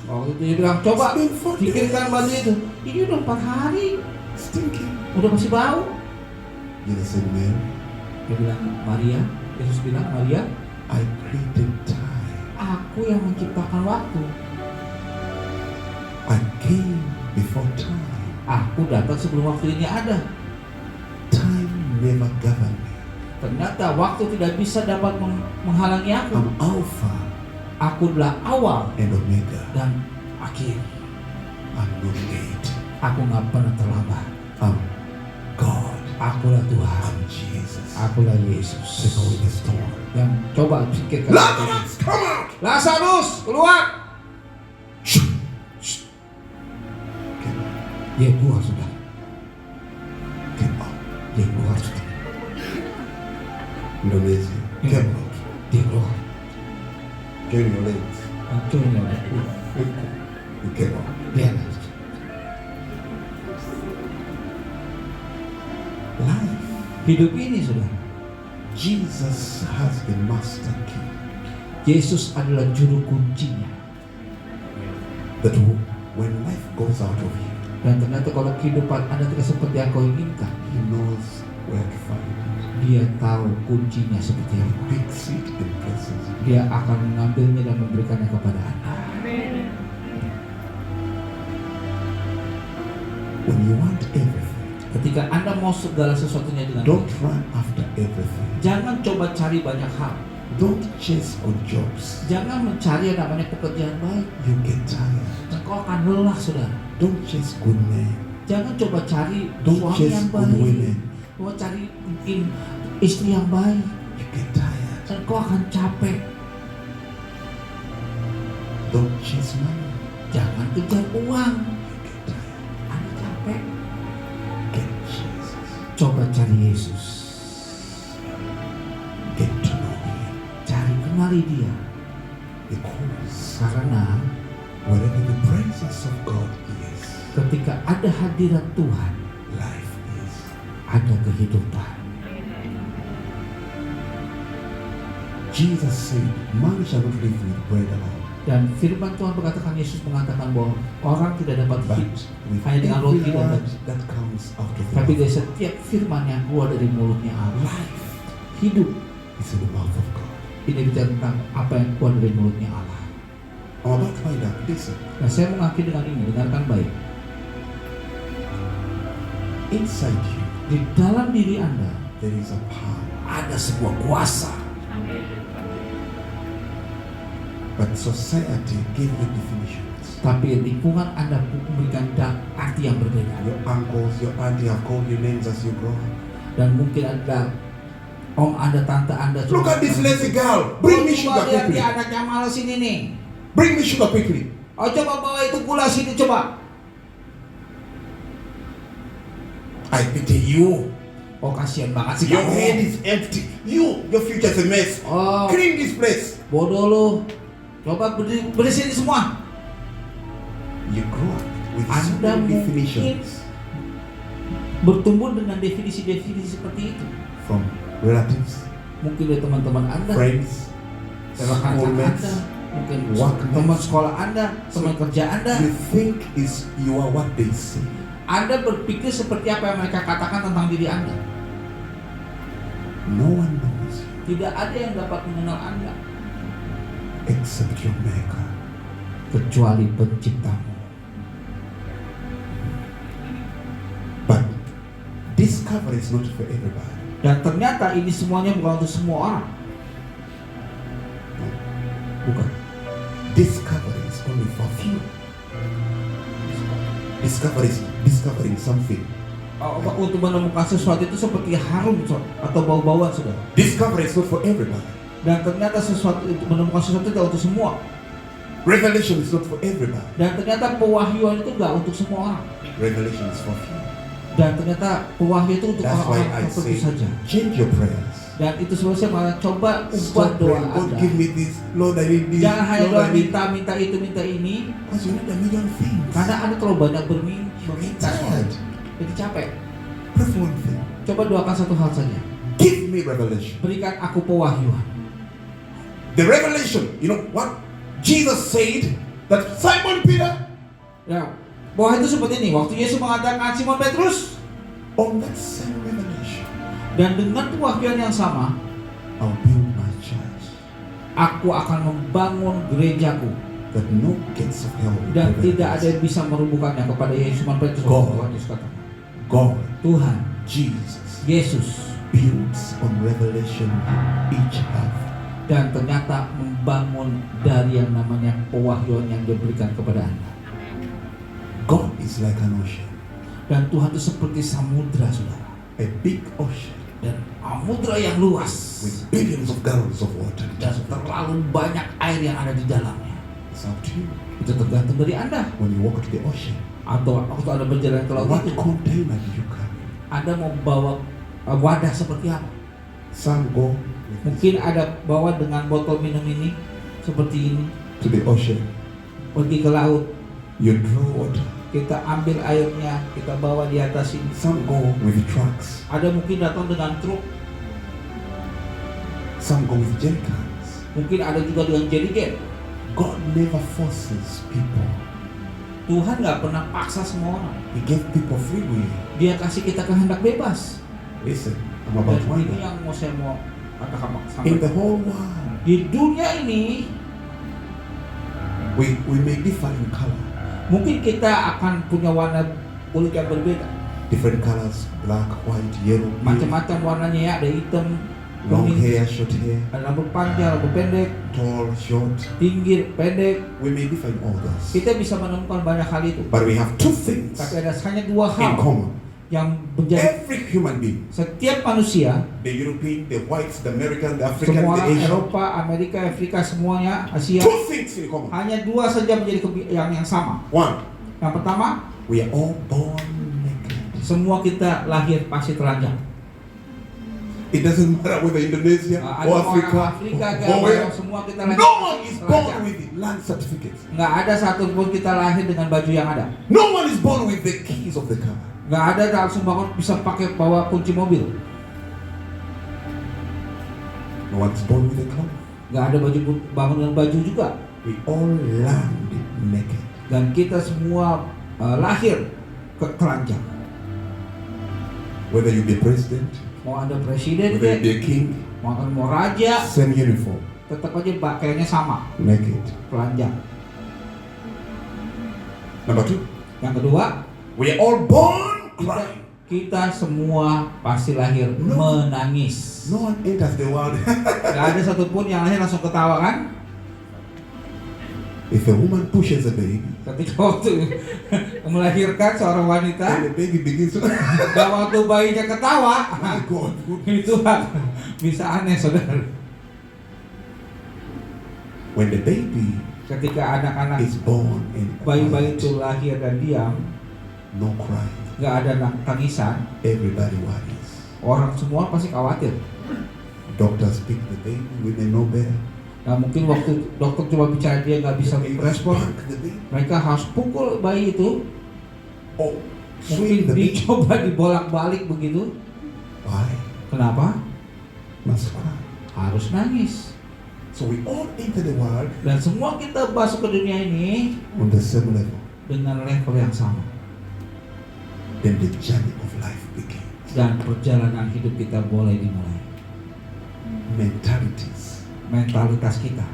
Waktu itu dia bilang, coba pikirkan batu itu. Ini udah 4 hari,
Stinking.
udah masih bau.
Jesus said, man,
Dia bilang, Maria, Yesus bilang, Maria,
I created time.
aku yang menciptakan waktu.
I came before time.
Aku datang sebelum waktu ini ada.
Time never governed me.
Ternyata waktu tidak bisa dapat menghalangi aku.
I'm Alpha
Aku adalah awal
and Omega.
dan akhir.
I'm not late.
Aku nggak pernah terlambat.
I'm God.
Akulah Tuhan.
I'm Jesus.
Akulah Yesus.
Take away the stone.
Yang coba pikirkan.
Lazarus, come out!
Lazarus, keluar.
Shh. Get out.
Dia keluar sudah.
Get out.
Dia keluar sudah.
Indonesia. Get out.
Dia keluar.
Join your legs.
Akhirnya
You get out.
dia Hidup ini, saudara,
Jesus has the master key.
Yesus adalah juru kuncinya.
That when life goes out of you,
Dan ternyata kalau kehidupan Anda tidak seperti yang kau inginkan,
He knows where to find it.
Dia tahu kuncinya seperti
He
apa.
picks it and places it.
Dia akan mengambilnya dan memberikannya kepada Anda.
When you want everything,
Ketika Anda mau segala sesuatunya dengan
don't
baik,
run after everything.
jangan coba cari banyak hal.
Don't chase good jobs.
Jangan mencari yang namanya pekerjaan baik.
You get tired.
Engkau akan lelah, saudara.
Don't chase good men.
Jangan coba cari
Don't
suami
chase
yang
good
baik.
women.
Mau cari mungkin istri yang baik.
You get tired.
Engkau akan capek.
Don't chase money.
Jangan kejar uang.
You get tired.
Anda capek.
Get Jesus.
Coba cari Yesus.
Get to know Him.
Cari kenali Dia.
Because
Karena
wherever the presence of God is,
ketika ada hadirat Tuhan,
life is.
ada kehidupan.
Jesus said, man shall not live with bread alone,
Dan firman Tuhan berkatakan, Yesus mengatakan bahwa orang tidak dapat
but
hidup
with
hanya dengan
every
roti dan
word
daging,
that comes out of the
tapi
mouth.
dari setiap firman yang keluar dari mulutnya Allah.
Life
Hidup
is in the mouth of God.
ini bicara tentang apa yang keluar dari mulutnya Allah.
I'm about to find out. Listen,
Nah, saya mengakhiri dengan ini, dengarkan baik.
inside you,
Di dalam diri Anda
there is a power.
ada sebuah kuasa.
But society gave you definitions.
Tapi lingkungan Anda memberikan arti yang berbeda.
Your uncles, your auntie have called you names as you grow up.
Dan mungkin ada om Anda, tante Anda.
Look at this lazy girl. Bring me sugar
Lihat
quickly.
dia anaknya malas ini nih.
Bring me sugar quickly.
Oh, coba bawa itu gula sini coba.
I pity you.
Oh, kasihan banget sih
Your
kamu.
head is empty. Your future is a mess.
Oh,
Clean this place.
bodoh lu. Coba bersihin semua.
You grow up with so
Anda
many
mungkin
definitions
bertumbuh dengan definisi-definisi seperti itu.
from relatives,
Mungkin dari teman-teman Anda,
friends,
rekan-rekan
schoolmates.
Anda, mungkin
workmates.
teman sekolah Anda, teman kerja Anda.
You think you are what they say.
Anda berpikir seperti apa yang mereka katakan tentang diri Anda.
No one knows you
Tidak ada yang dapat mengenal Anda
except your maker.
kecuali penciptamu.
But discovery is not for everybody.
Dan ternyata ini semuanya bukan untuk semua orang. Bukan.
Discovery is only for few. Discovery is discovering something.
Untuk menemukan sesuatu itu seperti harum atau bau-bauan, saudara.
Discovery is not for everybody.
Dan ternyata menemukan sesuatu tidak untuk semua.
Revelation is not for everybody.
Dan ternyata pewahyuan itu enggak untuk semua orang.
Revelation is for few.
Dan ternyata pewahyu itu untuk
That's why
orang-orang
I
tertentu
say,
saja.
change your prayers.
Dan itu sebabnya saya malah coba ubah
Stop
doa
praying, God
Anda.
give me this, Lord I need this,
Jangan hanya
Lord
doa
I need.
minta itu, minta ini.
Because you need a million things.
Karena Anda terlalu banyak meminta.
Tired.
Jadi capek.
Pray for one thing.
Coba doakan satu hal saja.
Give me revelation.
Berikan aku pewahyuan.
The revelation, you know what? Jesus said that Simon Peter,
Ya, bahwa itu seperti ini. Waktu Yesus mengatakan Simon Petrus,
on that same revelation,
dan dengan pewahyuan yang sama,
I'll build my church.
aku akan membangun gerejaku.
That no gates of hell will
Dan
prevail
tidak ada
against
yang bisa merumbuhkannya kepada Yesus. Simon Petrus,
God.
Tuhan Yesus katakan.
God,
Tuhan,
Jesus,
Yesus,
builds on revelation each have.
dan ternyata membangun dari yang namanya pewahyuan yang diberikan kepada Anda.
God is like an ocean,
Dan Tuhan itu seperti samudra, saudara.
a big ocean
Dan samudra yang luas.
with billions of gallons of water.
Dan terlalu banyak air yang ada di dalamnya.
It's up to you.
Itu tergantung dari Anda.
When you walk to the ocean,
Atau waktu Anda berjalan ke laut
what
itu,
container do you carry?
Anda mau bawa wadah seperti apa?
Some go with
Mungkin ada bawa dengan botol minum ini seperti ini,
to the ocean.
pergi ke laut,
You draw water
kita ambil airnya, kita bawa di atas ini.
Some go with trucks.
Ada mungkin datang dengan truk,
Some go with jerrycans.
mungkin ada juga dengan jerigen.
God never forces people.
Tuhan nggak pernah paksa semua orang.
He gave people free will.
Dia kasih kita kehendak bebas.
Listen, I'm about
Dan
to wind
ini
up.
yang saya mau katakan
In
sampai
the whole world,
di dunia ini
we may differ in color.
mungkin kita akan punya warna kulit yang berbeda,
Different colors, black, white, yellow, pink,
macam-macam warnanya ya, ada hitam,
long
kuning,
hair, short hair,
ada rambut panjang, rambut pendek,
tall, short.
tinggi, pendek.
We may differ in all those.
Kita bisa menemukan banyak hal itu,
But we have two things
tapi ada hanya dua
in
hal
common.
yang menjadi
Every human being,
setiap manusia,
the European, the whites, the American, the African,
semua
the
orang
Asian,
Eropa, Amerika, Afrika, semuanya, Asia,
two things in common.
hanya dua saja menjadi yang sama.
One,
Yang pertama,
we are all born naked.
semua kita lahir pasti telanjang.
It doesn't matter whether Indonesia
Ada
or
orang
Africa
Afrika,
or where.
semua kita lahir
No one is born
telanjang.
with the land certificates.
Nggak ada satupun kita lahir dengan baju yang ada.
No one is born with the keys of the car.
Nggak ada langsung bangun bisa pakai bawa kunci mobil.
No one is born with a cloth.
Nggak ada bangun dengan baju juga.
We all land naked.
Dan kita semua lahir telanjang.
Whether you be president,
Mau ada presiden
whether you be
deh,
a king,
mau raja,
same uniform,
tetap aja pakaiannya sama,
naked.
telanjang.
Number two,
Yang kedua,
we are all born
kita,
crying.
kita semua pasti lahir menangis.
No one enters the world.
Nggak ada satupun yang lahir langsung ketawa kan?
If a woman pushes a baby,
Ketika waktu melahirkan seorang wanita,
and the baby begins to,
dan waktu bayinya ketawa,
my God,
itu bisa aneh saudara.
when the baby
Ketika anak-anak
is born and
bayi-bayi itu lahir dan diam,
no crying,
nggak ada tangisan,
everybody worries.
orang semua pasti khawatir.
Doctors pick the baby when they know better.
Nah mungkin waktu dokter cuma bicara dia nggak bisa
They
respon,
spank the baby.
mereka harus pukul bayi itu,
Oh, swing
mungkin
the baby.
dicoba dibolak-balik begitu.
Why?
Kenapa?
Must cry.
Harus nangis.
So we all enter the world
Dan semua kita masuk ke dunia ini
on the same level.
dengan level yang sama.
Then the journey of life begins.
Dan perjalanan hidup kita boleh dimulai.
Mentalities
Mentalitas kita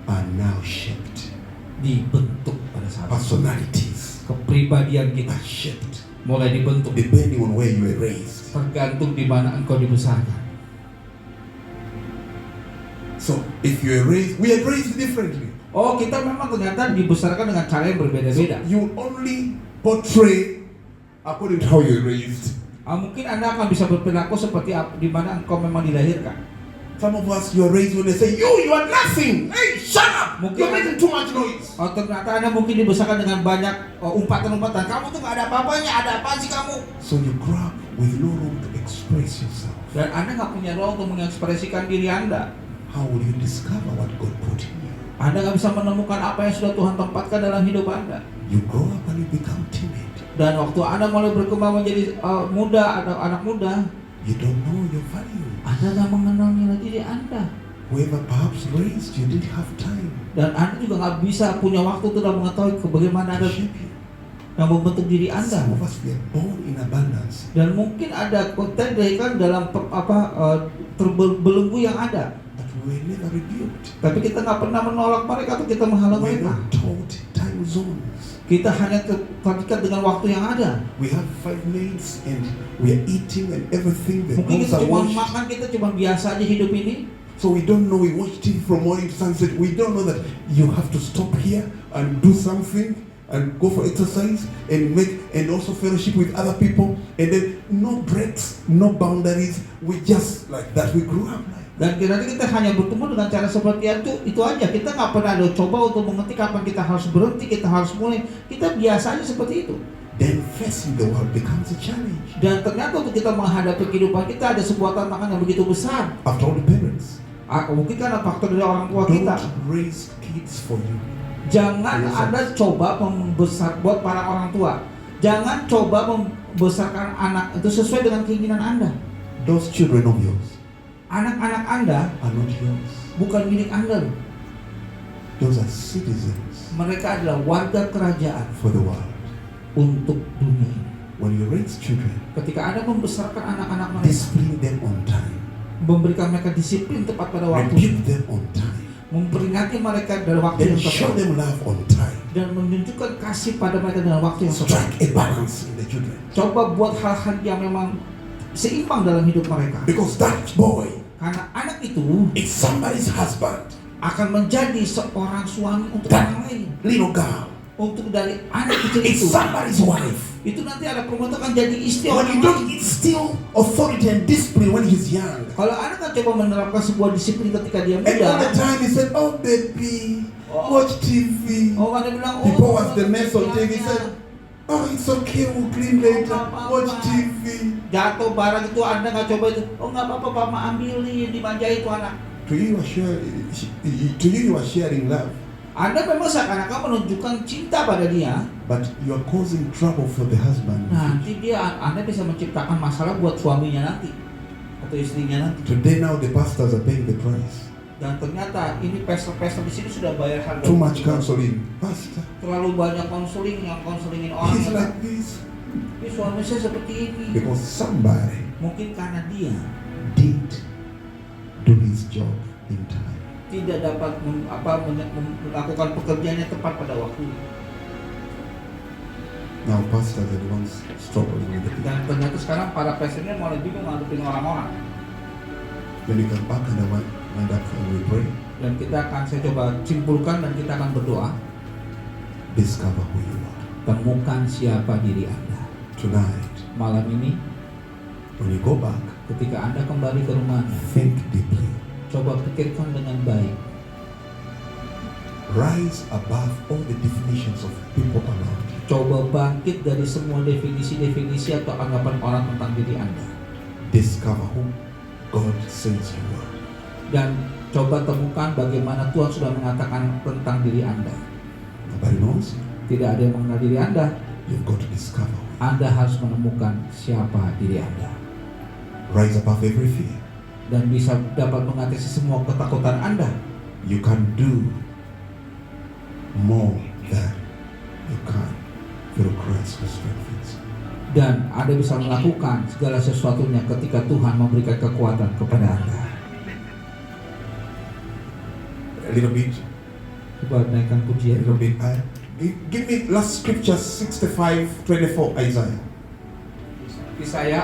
are now shaped.
dibentuk pada saat itu.
Personalities
Kepribadian kita
are shaped
mulai dibentuk
depending on where you were raised.
tergantung di mana engkau dibesarkan.
So if you were raised, we are raised differently.
Oh, kita memang ternyata dibesarkan dengan cara yang
So
berbeda-beda.
you only portray according to how you were raised.
Mungkin Anda akan bisa berperilaku seperti di mana engkau memang dilahirkan.
Some of us, you are raised when they say, you are nothing. Hey, shut up.
Mungkin-
You're making too much noise.
Oh, ternyata Anda mungkin dibesarkan dengan banyak umpatan-umpatan. Kamu tuh gak ada apa-apanya, ada apa sih kamu?
So you grow up with no room to express yourself.
Dan Anda gak punya ruang untuk mengekspresikan diri Anda.
How will you discover what God put in you?
Anda gak bisa menemukan apa yang sudah Tuhan tempatkan dalam hidup Anda.
You grow up and you become timid.
Dan waktu Anda mulai berkembang menjadi muda atau anak muda,
You don't know your value.
Anda gak mengenal nilai diri Anda.
Whoever perhaps raised you didn't have time
Dan Anda juga gak bisa punya waktu untuk mengetahui bagaimana
to
Anda
shape you.
yang membentuk diri
Some
Anda.
of us were born in abundance,
Dan mungkin ada konten kan dalam terbelenggu yang ada.
but we were never rebuked.
Tapi kita nggak pernah menolak mereka atau kita menghalang
We were
mereka.
not taught time zones.
Kita hanya terikat dengan waktu yang ada.
We have 5 minutes and we are eating and everything. The
Mungkin
homes
kita
are
cuma
washed.
makan, kita cuma biasa aja hidup ini.
So we don't know, we watch TV from morning to sunset. We don't know that you have to stop here and do something and go for exercise and also fellowship with other people. And then no breaks, no boundaries. We just like that. We grew up like.
Dan nanti kita hanya bertemu dengan cara seperti itu aja. Kita nggak pernah ada coba untuk mengerti kapan kita harus berhenti, kita harus mulai. Kita biasa aja seperti itu.
Then facing the world becomes a challenge.
Dan ternyata untuk kita menghadapi kehidupan kita ada sebuah tantangan yang begitu besar.
After all, the parents
Mungkin karena faktor dari orang tua kita.
don't raise kids for you.
Jangan
Yes, sir.
Anda coba membesar buat para orang tua. Jangan coba membesarkan anak itu sesuai dengan keinginan Anda.
Those children of yours
Anak-anak Anda
are not yours.
bukan milik Anda loh.
Those are citizens
Mereka adalah warga kerajaan
for the world.
untuk dunia ini.
When you raise children,
Ketika Anda membesarkan anak-anak mereka,
discipline them on time,
memberikan mereka disiplin tepat pada waktu,
rebuke them on time,
memperingati mereka dari waktu
then
yang
show
tepat,
them love on time.
dan menunjukkan kasih pada mereka dengan waktu yang tepat.
Strike a balance in the children.
Coba buat hal-hal yang memang seimbang dalam hidup mereka.
Because that boy
Karena anak itu
is somebody's husband.
akan menjadi seorang suami untuk
That
orang lain.
little girl
Untuk dari anak kecil
is
itu,
somebody's wife.
itu nanti ada perempuan akan jadi istri
When
orang
you don't
lain.
instill authority and discipline when he's young,
Kalau anak kan coba menerapkan sebuah disiplin ketika dia
and all the
muda,
time he said, "Oh baby, watch TV."
oh kan dia bilang,
He pours the mess on TV. He
ya,
said, "Oh, it's okay, we'll clean later. Watch TV."
jatuh barang itu Anda nggak coba itu, oh nggak apa-apa mama ambilin, dimanjai itu anak.
To you, you are sharing love,
Anda memang seakan-akan menunjukkan cinta pada dia.
but you are causing trouble for the husband.
Nanti Anda bisa menciptakan masalah buat suaminya nanti atau istrinya nanti.
Today now the pastors are paying the price.
Dan ternyata ini pastor-pastor di sini sudah bayar harga.
Too much counseling, pastor.
Terlalu banyak konselingin orang.
He's like this
Ini suami saya seperti ini.
because somebody
Mungkin karena dia
did do his job in time.
tidak dapat melakukan pekerjaannya tepat pada waktu.
Now pastors are the ones struggling with it.
Dan ternyata sekarang para pastornya mulai bingung ngadepin orang-orang.
When you come back and I wind up and we pray,
Dan saya coba simpulkan dan kita akan berdoa.
discover who you are.
Temukan siapa diri Anda.
Tonight,
Malam ini
when you go back,
ketika Anda kembali ke rumahnya,
think deeply.
coba pikirkan dengan baik.
Rise above all the definitions of people around you.
Coba bangkit dari semua definisi-definisi atau anggapan orang tentang diri Anda.
Discover who God says you are.
Dan coba temukan bagaimana Tuhan sudah mengatakan tentang diri Anda.
Nobody knows.
Tidak ada yang mengenal diri Anda.
You've got to discover.
Anda harus menemukan siapa diri Anda.
Rise above every fear.
Dan bisa dapat mengatasi semua ketakutan Anda.
You can do more than you can through Christ who strengthens you.
Dan Anda bisa melakukan segala sesuatunya ketika Tuhan memberikan kekuatan kepada Anda.
A little bit,
Coba naikkan
a
pujian.
little bit higher. Give me last scripture 65:24 Isaiah.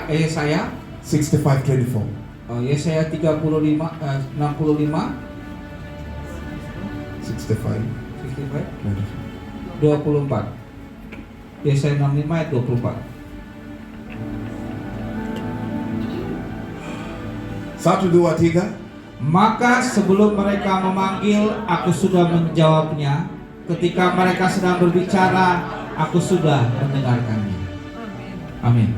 Yesaya
65:24.
Yesaya 65
65.
24. Yesaya 65 ayat 24.
1, 2, 3.
Maka sebelum mereka memanggil, aku sudah menjawabnya. Ketika mereka sedang berbicara, aku sudah mendengarkannya. Amin.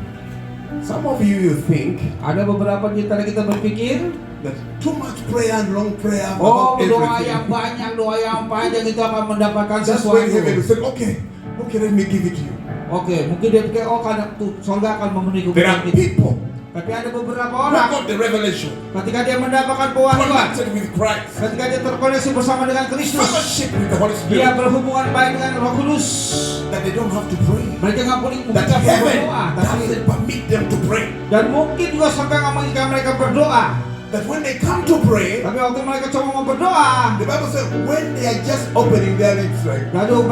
Some of you think
Ada beberapa di antara kita berpikir,
that too much prayer and long prayer
oh
about
doa
everything.
yang banyak, doa yang panjang itu akan mendapatkan
That's when
sesuatu.
heaven will say, okay, let me give it to you.
Oke, mungkin dia pikir, oh karena surga akan memenuhi
There are
kebutuhan kita.
people
Tapi ada beberapa
who
orang,
got the revelation,
ketika dia mendapatkan pewahyuan,
connected with Christ,
ketika dia terkoneksi bersama dengan Kristus,
fellowship with the Holy
dia
Spirit,
berhubungan baik dengan Roh Kudus.
that they don't have to pray.
Mereka nggak boleh
That
mengucapkan
heaven
berdoa, tapi
doesn't permit them to pray.
dan mungkin juga surga nggak mengizinkan mereka berdoa.
That when they come to pray,
Tapi waktu mereka coba mau berdoa,
the Bible says when they are just opening their lips, like
lalu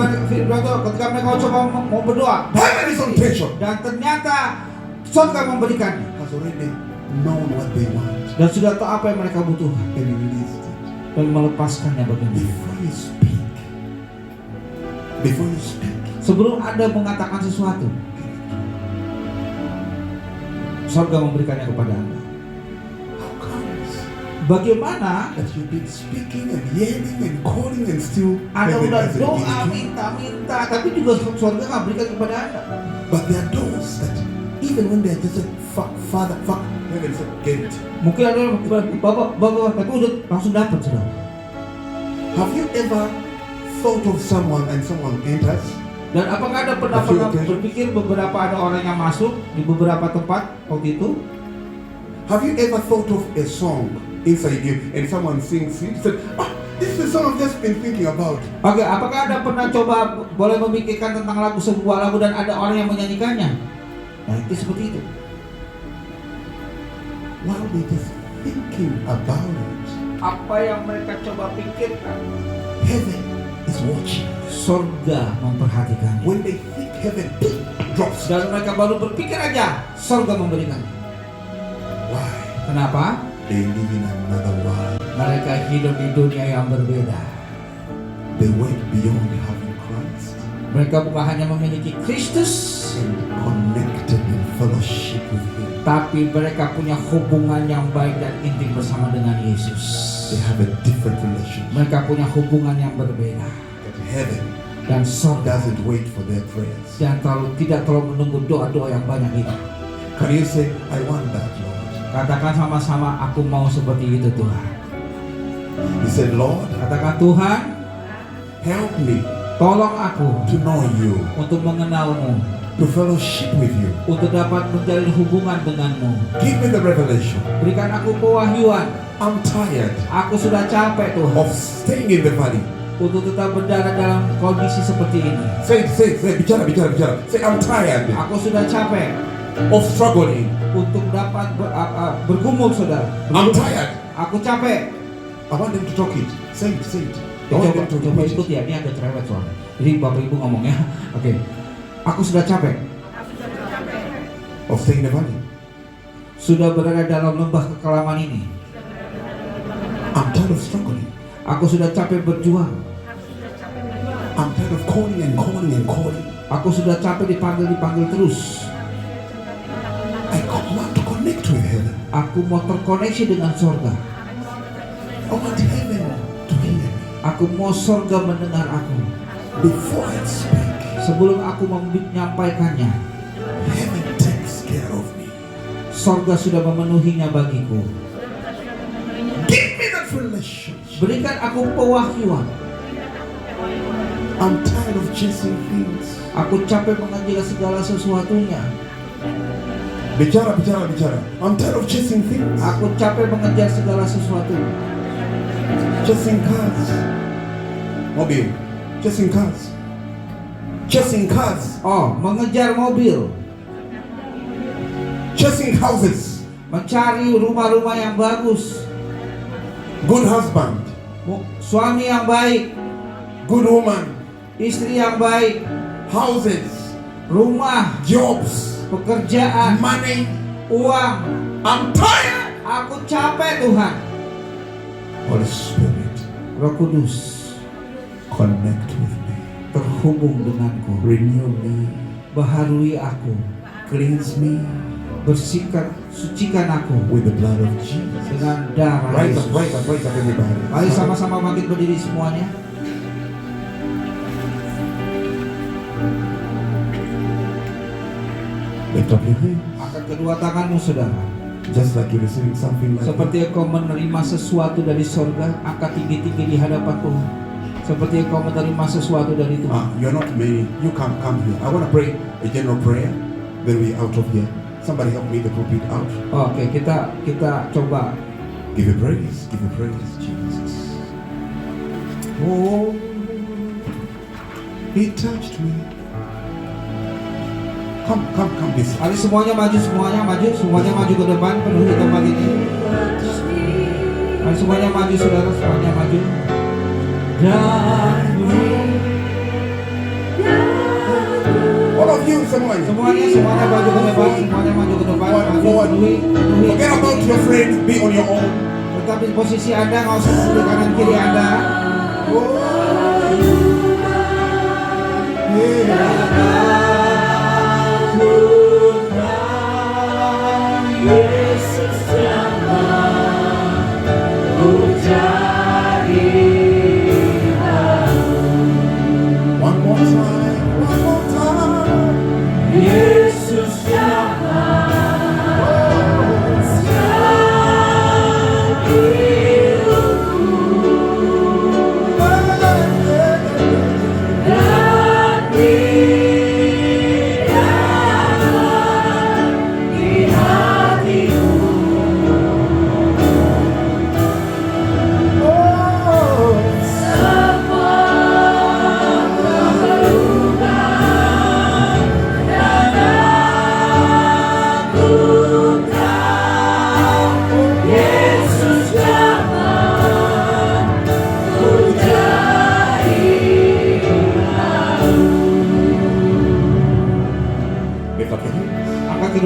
ketika mereka coba mau berdoa,
heaven is on tension,
dan ternyata surga memberikannya
has already known what they want
dan sudah tahu apa yang mereka butuhkan
and released it.
dan melepaskannya bagaimana.
Before you speak,
Sebelum Anda mengatakan sesuatu, surga memberikannya kepada Anda.
how comes
Bagaimana
that you've been speaking and yelling and calling and still
Anda
heaven
udah
hasn't given
doa,
it to you?
minta, tapi juga surga nggak berikan kepada Anda.
But there are those that even when they are just like, Father, heaven said, get it.
Mungkin ada bapak, tapi udah langsung dapat sudah.
Have you ever thought of someone and someone enters?
Dan apakah Anda pernah berpikir beberapa ada orang yang masuk di beberapa tempat waktu itu?
Have you ever thought of a song inside you and someone sings it? Said, this is the song I've just been thinking about.
Oke, apakah Anda pernah coba boleh memikirkan tentang sebuah lagu dan ada orang yang menyanyikannya? Nah, itu seperti itu.
While we just thinking about it,
Apa yang mereka coba pikirkan?
heaven is watching.
Surga memperhatikan.
When they think heaven drops.
Dan mereka baru berpikir aja, surga memberikan.
Why?
Kenapa?
They live in another world.
Mereka hidup di dunia yang berbeda.
They went beyond having Christ
Mereka bukan hanya memiliki Kristus,
and connected in fellowship with Him.
tapi mereka punya hubungan yang baik dan intim bersama dengan Yesus.
They have a different relationship.
Mereka punya hubungan yang berbeda.
That heaven
Dan surga
doesn't wait for their prayers.
tidak terlalu menunggu doa-doa yang banyak itu.
Can you say, I want that, Lord?
Katakan sama-sama, aku mau seperti itu Tuhan.
He said, Lord,
Katakan, Tuhan,
help me
tolong aku
to know you,
untuk mengenalmu,
to fellowship with you.
untuk dapat menjalin hubungan denganmu.
Give me the revelation.
Berikan aku pewahyuan.
I'm tired
Aku sudah capek Tuhan
of staying in the valley.
untuk tetap berada dalam kondisi seperti ini.
Say, bicara. Say, I'm tired
Aku sudah capek
of struggling.
untuk dapat bergumul, saudara.
I'm tired.
Aku capek.
I want them to talk it. Say it. I want them to
Coba
repeat
ikut
it.
ya, ini agak cerewet soalnya. Jadi bapak ibu ngomongnya. Oke. Aku sudah capek.
Of staying in the valley.
Sudah berada dalam lembah kekelaman ini.
I'm tired of struggling.
Aku sudah capek berjuang.
I'm tired of calling.
Aku sudah capek dipanggil terus.
I want to connect with heaven.
Aku mau terkoneksi dengan surga.
I want heaven to hear me.
Aku mau surga mendengar aku.
Before I speak,
Sebelum aku menyampaikannya,
heaven takes care of me.
surga sudah memenuhinya bagiku.
Give me that relationship.
Berikan aku pewahyuan.
I'm tired of chasing things.
Aku capek mengejar segala sesuatunya.
Bicara. I'm tired of chasing things.
Aku capek mengejar segala sesuatu.
Chasing cars. Mobil. Chasing cars.
Oh, mengejar mobil.
Chasing houses.
Mencari rumah-rumah yang bagus.
Good husband.
Suami yang baik.
Good woman.
Istri yang baik.
Houses.
Rumah.
Jobs.
Pekerjaan.
Money.
Uang.
I'm tired.
Aku capek Tuhan.
Holy Spirit,
Roh Kudus,
connect with me.
terhubung denganku.
Renew me.
Baharui aku.
Cleanse me
Sucikan aku
with the blood of Jesus.
dengan darah
Rise
Yesus.
up everybody.
Mari sama-sama bangkit berdiri semuanya.
Lift up your hands.
Angkat kedua tanganmu, saudara.
Just like you're receiving something like that.
Seperti engkau menerima sesuatu dari sorga, angkat tinggi-tinggi di hadapan Tuhan. Seperti engkau menerima sesuatu dari Tuhan.
You're not many. You come here. I want to pray a general prayer. Then we out of here. Somebody help me the pulpit out.
Oke, kita coba.
Give you praise, Jesus. Oh, He touched me. Come, this.
Mari semuanya maju ke depan, penuhi tempat ini. Mari semuanya maju, saudara, semuanya maju.
All of you, semuanya.
Semuanya maju ke depan, penuhi.
Forget about your friend, be on your own.
Tetapi posisi Anda nggak usah di kanan kiri Anda.
One more time.
Yesus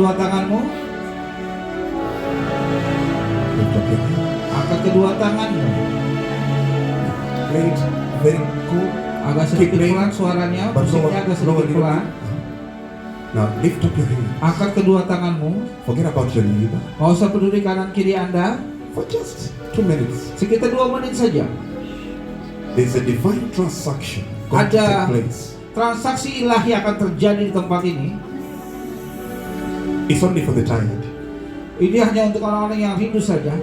kedua tanganmu.
Lift up your hand.
Angkat kedua tanganmu.
Play it very cool.
Agak
Keep
sedikit
playing.
pelan suaranya,
But
musiknya agak
lower
sedikit
little
pelan.
bit. Now lift up your hand.
Angkat kedua tanganmu.
Forget about your neighbor
Nggak usah peduli kanan kiri Anda.
for just 2 minutes.
Sekitar 2 menit saja.
There's a divine transaction going to
Ada
take place.
transaksi ilahi akan terjadi di tempat ini.
It's only for the tired.
Ini hanya untuk orang-orang yang rindu saja.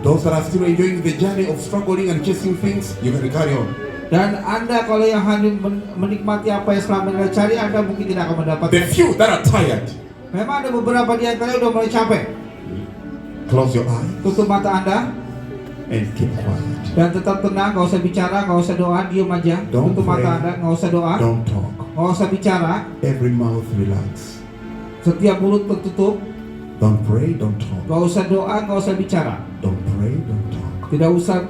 Those that are still enjoying the journey of struggling and chasing things, you can carry on.
Dan Anda kalau yang hanya menikmati apa yang selama ini Anda cari, Anda mungkin tidak akan
The
mendapatkan.
few that are tired,
Memang ada beberapa di antara udah mulai capek.
close your eyes
Tutup mata Anda
and keep quiet.
dan tetap tenang, nggak usah bicara, nggak usah doa, diam aja.
Don't
Tutup mata
pray.
Anda, nggak usah doa,
Don't talk.
nggak usah bicara.
Every mouth relax.
Setiap mulut tertutup,
Don't pray, don't talk.
nggak usah doa, nggak usah bicara.
Don't pray, don't talk.
Tidak usah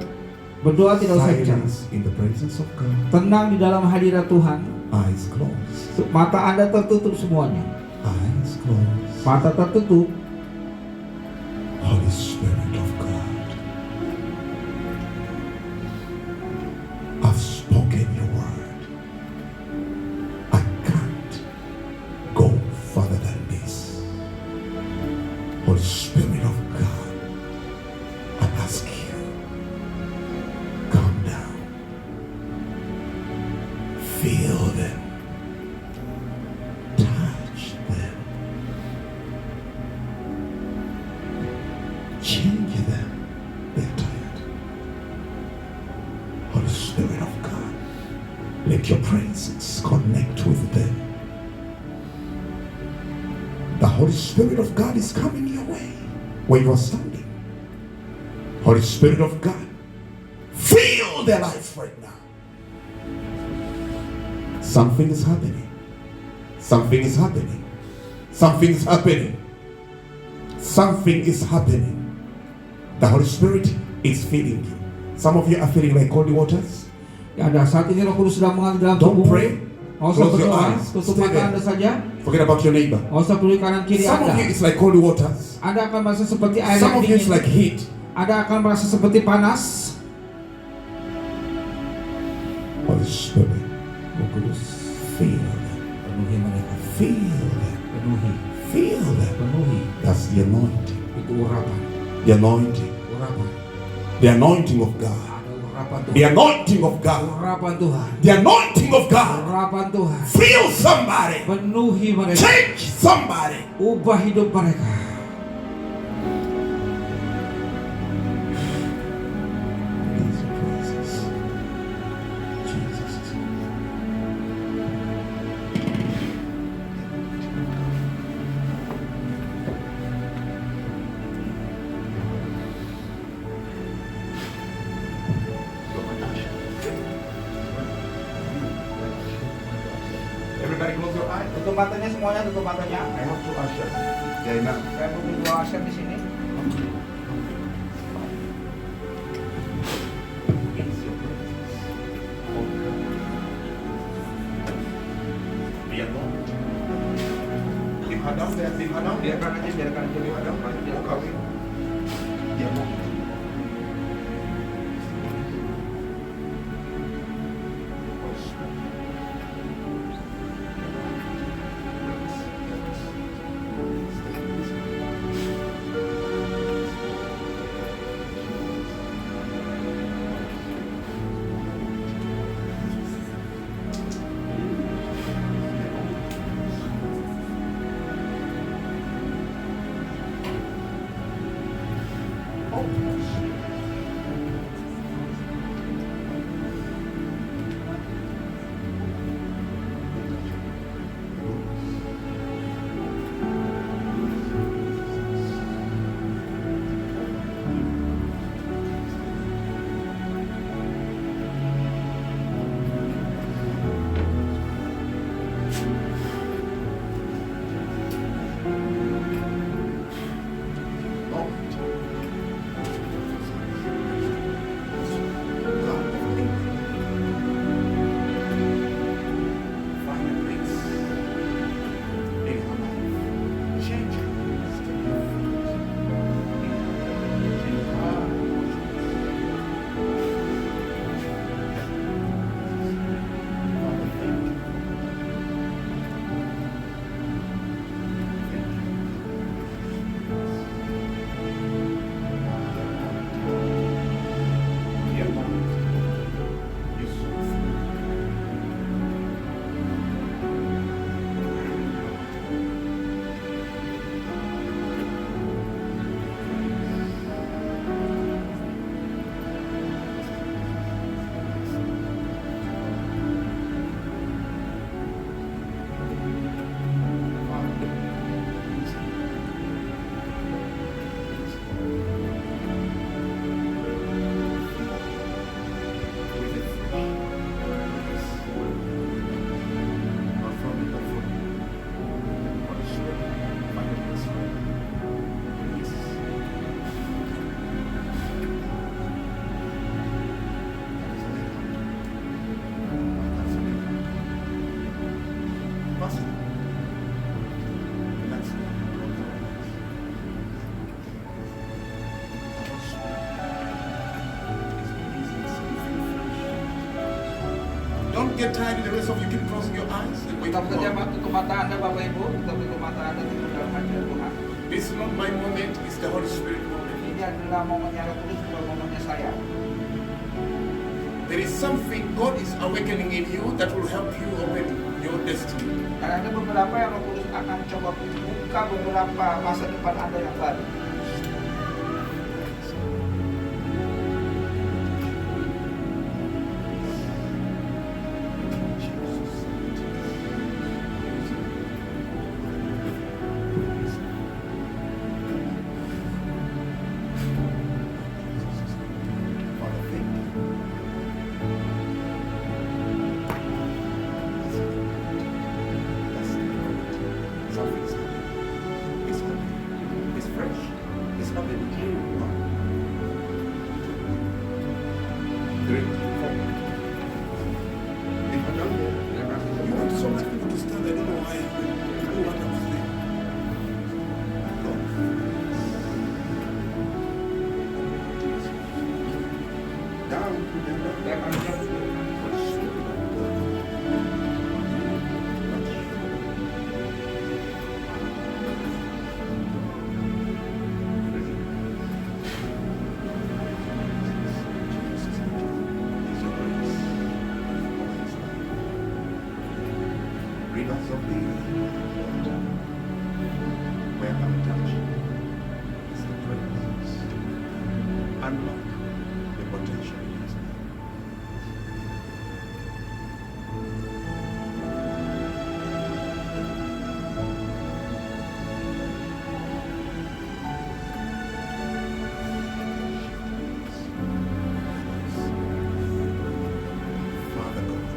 berdoa, tidak usah bicara.
Silence in the presence of God.
Tenang di dalam hadirat Tuhan.
Eyes closed.
Mata Anda tertutup semuanya.
Eyes closed.
Mata tertutup.
Holy Spirit of God, I've spoken your word. I can't go further than this. Holy Spirit of God, I ask you, come down, feel them, touch them, change them. They're tired. Holy Spirit of God, let your presence connect with them. The Holy Spirit of God is coming your way where you are standing. Holy Spirit of God, fill their lives right now. Something is happening. Something is happening. Something is happening. Something is happening. The Holy Spirit is filling you. Some of you are feeling like cold waters.
Ya, ada saat ini Roh Kudus sedang mengalir dalam
Don't
tubuhmu.
pray.
Nggak usah
Close your
berdoa,
eyes.
tutup
Stay
mata
there.
Anda saja.
Forget about your neighbor.
Nggak usah peduli kanan kiri
Some of
Anda.
you is like cold waters.
Anda akan merasa seperti air
Some
yang
of you is
dingin.
like heat.
Anda akan merasa seperti panas.
Holy Spirit,
Roh Kudus,
feel them.
penuhi mereka.
Feel them.
Penuhi,
Feel them.
penuhi.
That's the anointing.
Itu urapan,
The anointing.
urapan.
The anointing of God.
Ada urapan
The
Tuhan.
anointing of God.
Urapan Tuhan.
The anointing of God.
Urapan Tuhan.
Feel somebody.
Penuhi mereka.
Change somebody.
Ubah hidup mereka.
Praise your praises. Jesus. Everybody close your eyes.
Tutup matanya semuanya, tutup matanya.
I have two ushers. Yeah, now.
Saya butuh 2 asisten di sini.
Praise your praises. Oh God. Be alone. Leave her down there. Leave her down there.
Biarkan aja, biarkan aja.
Leave her down there. Walk away. Be alone. Oh. get tired, the rest of you keep closing your eyes and wait
Tetap
for
saja
God.
tutup mata Anda Bapak Ibu, tetap tutup mata Anda tidur dalam hadirat Tuhan.
This is not my moment, it's the Holy Spirit moment.
Ini adalah momennya Roh Kudus, bukan momennya saya.
There is something God is awakening in you that will help you open your destiny.
Dan ada beberapa yang Roh Kudus akan coba buka beberapa masa depan Anda yang baru.
Father, thank you. That's the moment. Something's happening. It's happening. It's fresh. It's happening. Wow. 3, 4. If I'm down here, you want so many people to stand. I don't know why. I don't want them to stay. Down to the ground.
Saya akan jauh.
Rivers of living water. Where I'm touching is the presence. Unlock the potential in his life. Father God,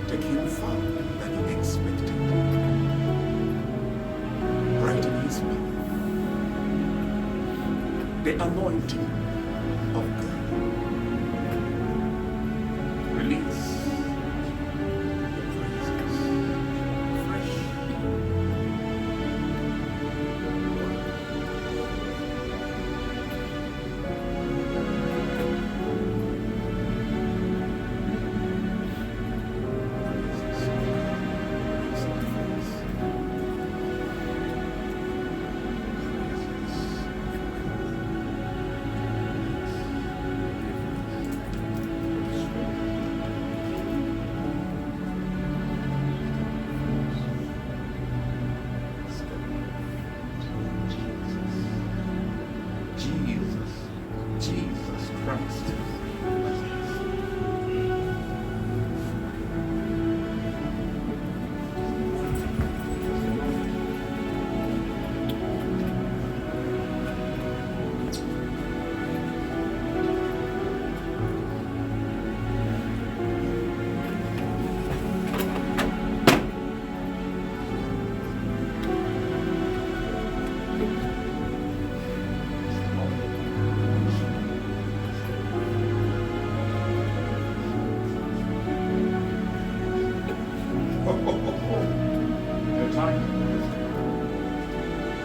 take him far than he expected. Right in his mouth. The anointing of God. Release the presence. Fresh. Jesus Christ.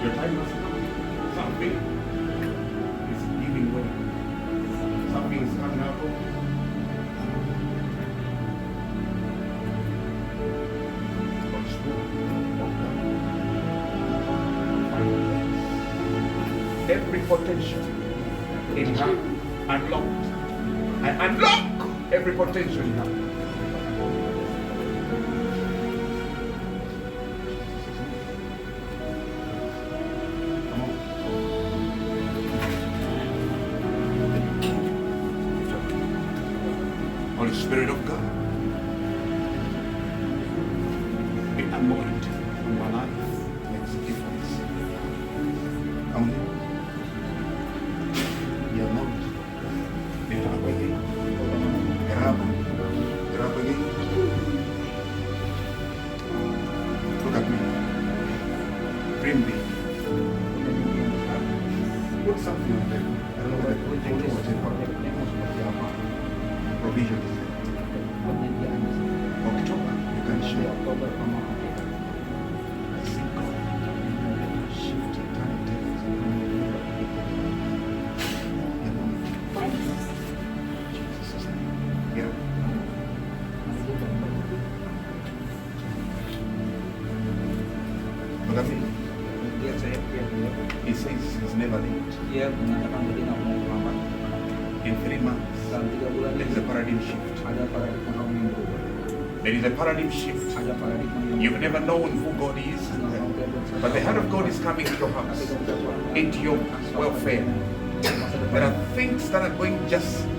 Your time has come. Something is giving way. Something is coming out. God's Spirit of God. Every potential in her unlocked. I unlock every potential in her. Holy Spirit of God, be anointed in my life makes a difference. Come here. Be anointed. Be grab again. Grab again. Look at me. Bring me. Put something on there. I don't know what it is. Provision is there. October, you can share. I see God shifting timetables. Jesus' name. Get up. Terima kasih.
Kemudian saya lihat
He says he's never late.
dia mengatakan bahwa dia nggak mau terlambat.
In 3 months,
Dalam 3 bulan
there is a paradigm shift.
ada paradigma kamu yang berubah.
There is a paradigm shift.
Ada paradigma yang
You've never known who God is, but the hand of God is coming to your house, into your welfare. There are things that are going just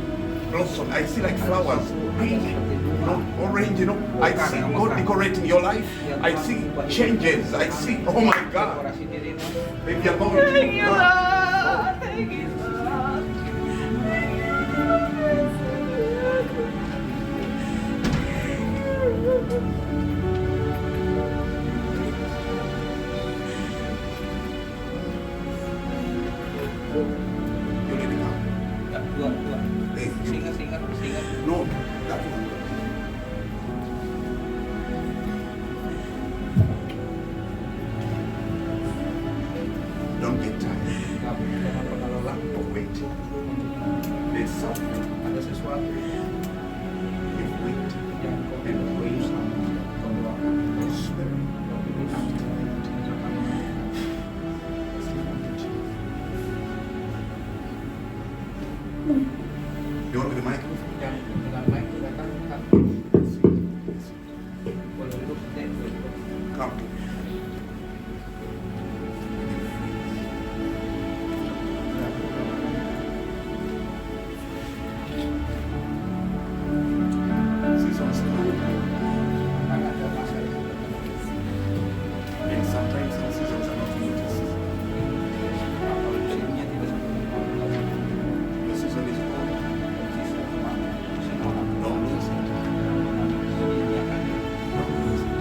blossom. I see like flowers, pink, orange, I see God decorating your life. I see changes. I see, oh my God. Maybe you're going
Thank you,
to
Lord. Thank you, Lord.
You need to come.
Dua.
Hey, you-
Singkat.
No, that one. Don't get tired
Jangan pernah lelah.
of waiting. There's something
Ada sesuatu
you've waited.
yang kau berusaha, kau doakan.
Your spirit after You want me to microphone?
Yang dengan baik kita katakan boleh duduk, boleh duduk.
Come to me. Seasons come,
Akan ada masa yang
and sometimes some seasons are not noticed.
kalau musimnya tidak seperti kalau
The season is over.
musim orang
Don't lose it.
ini akan
Don't lose it.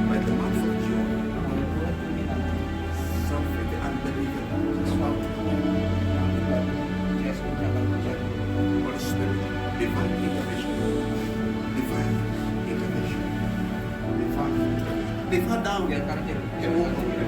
By the month of June,
mulai bulan Juni nanti
something unbelievable is about to happen.
yang kita Yesus akan terjadi.
Holy Spirit, divine intervention. Divine intervention. Divine. Divine down.
Biarkan dia
Can walk over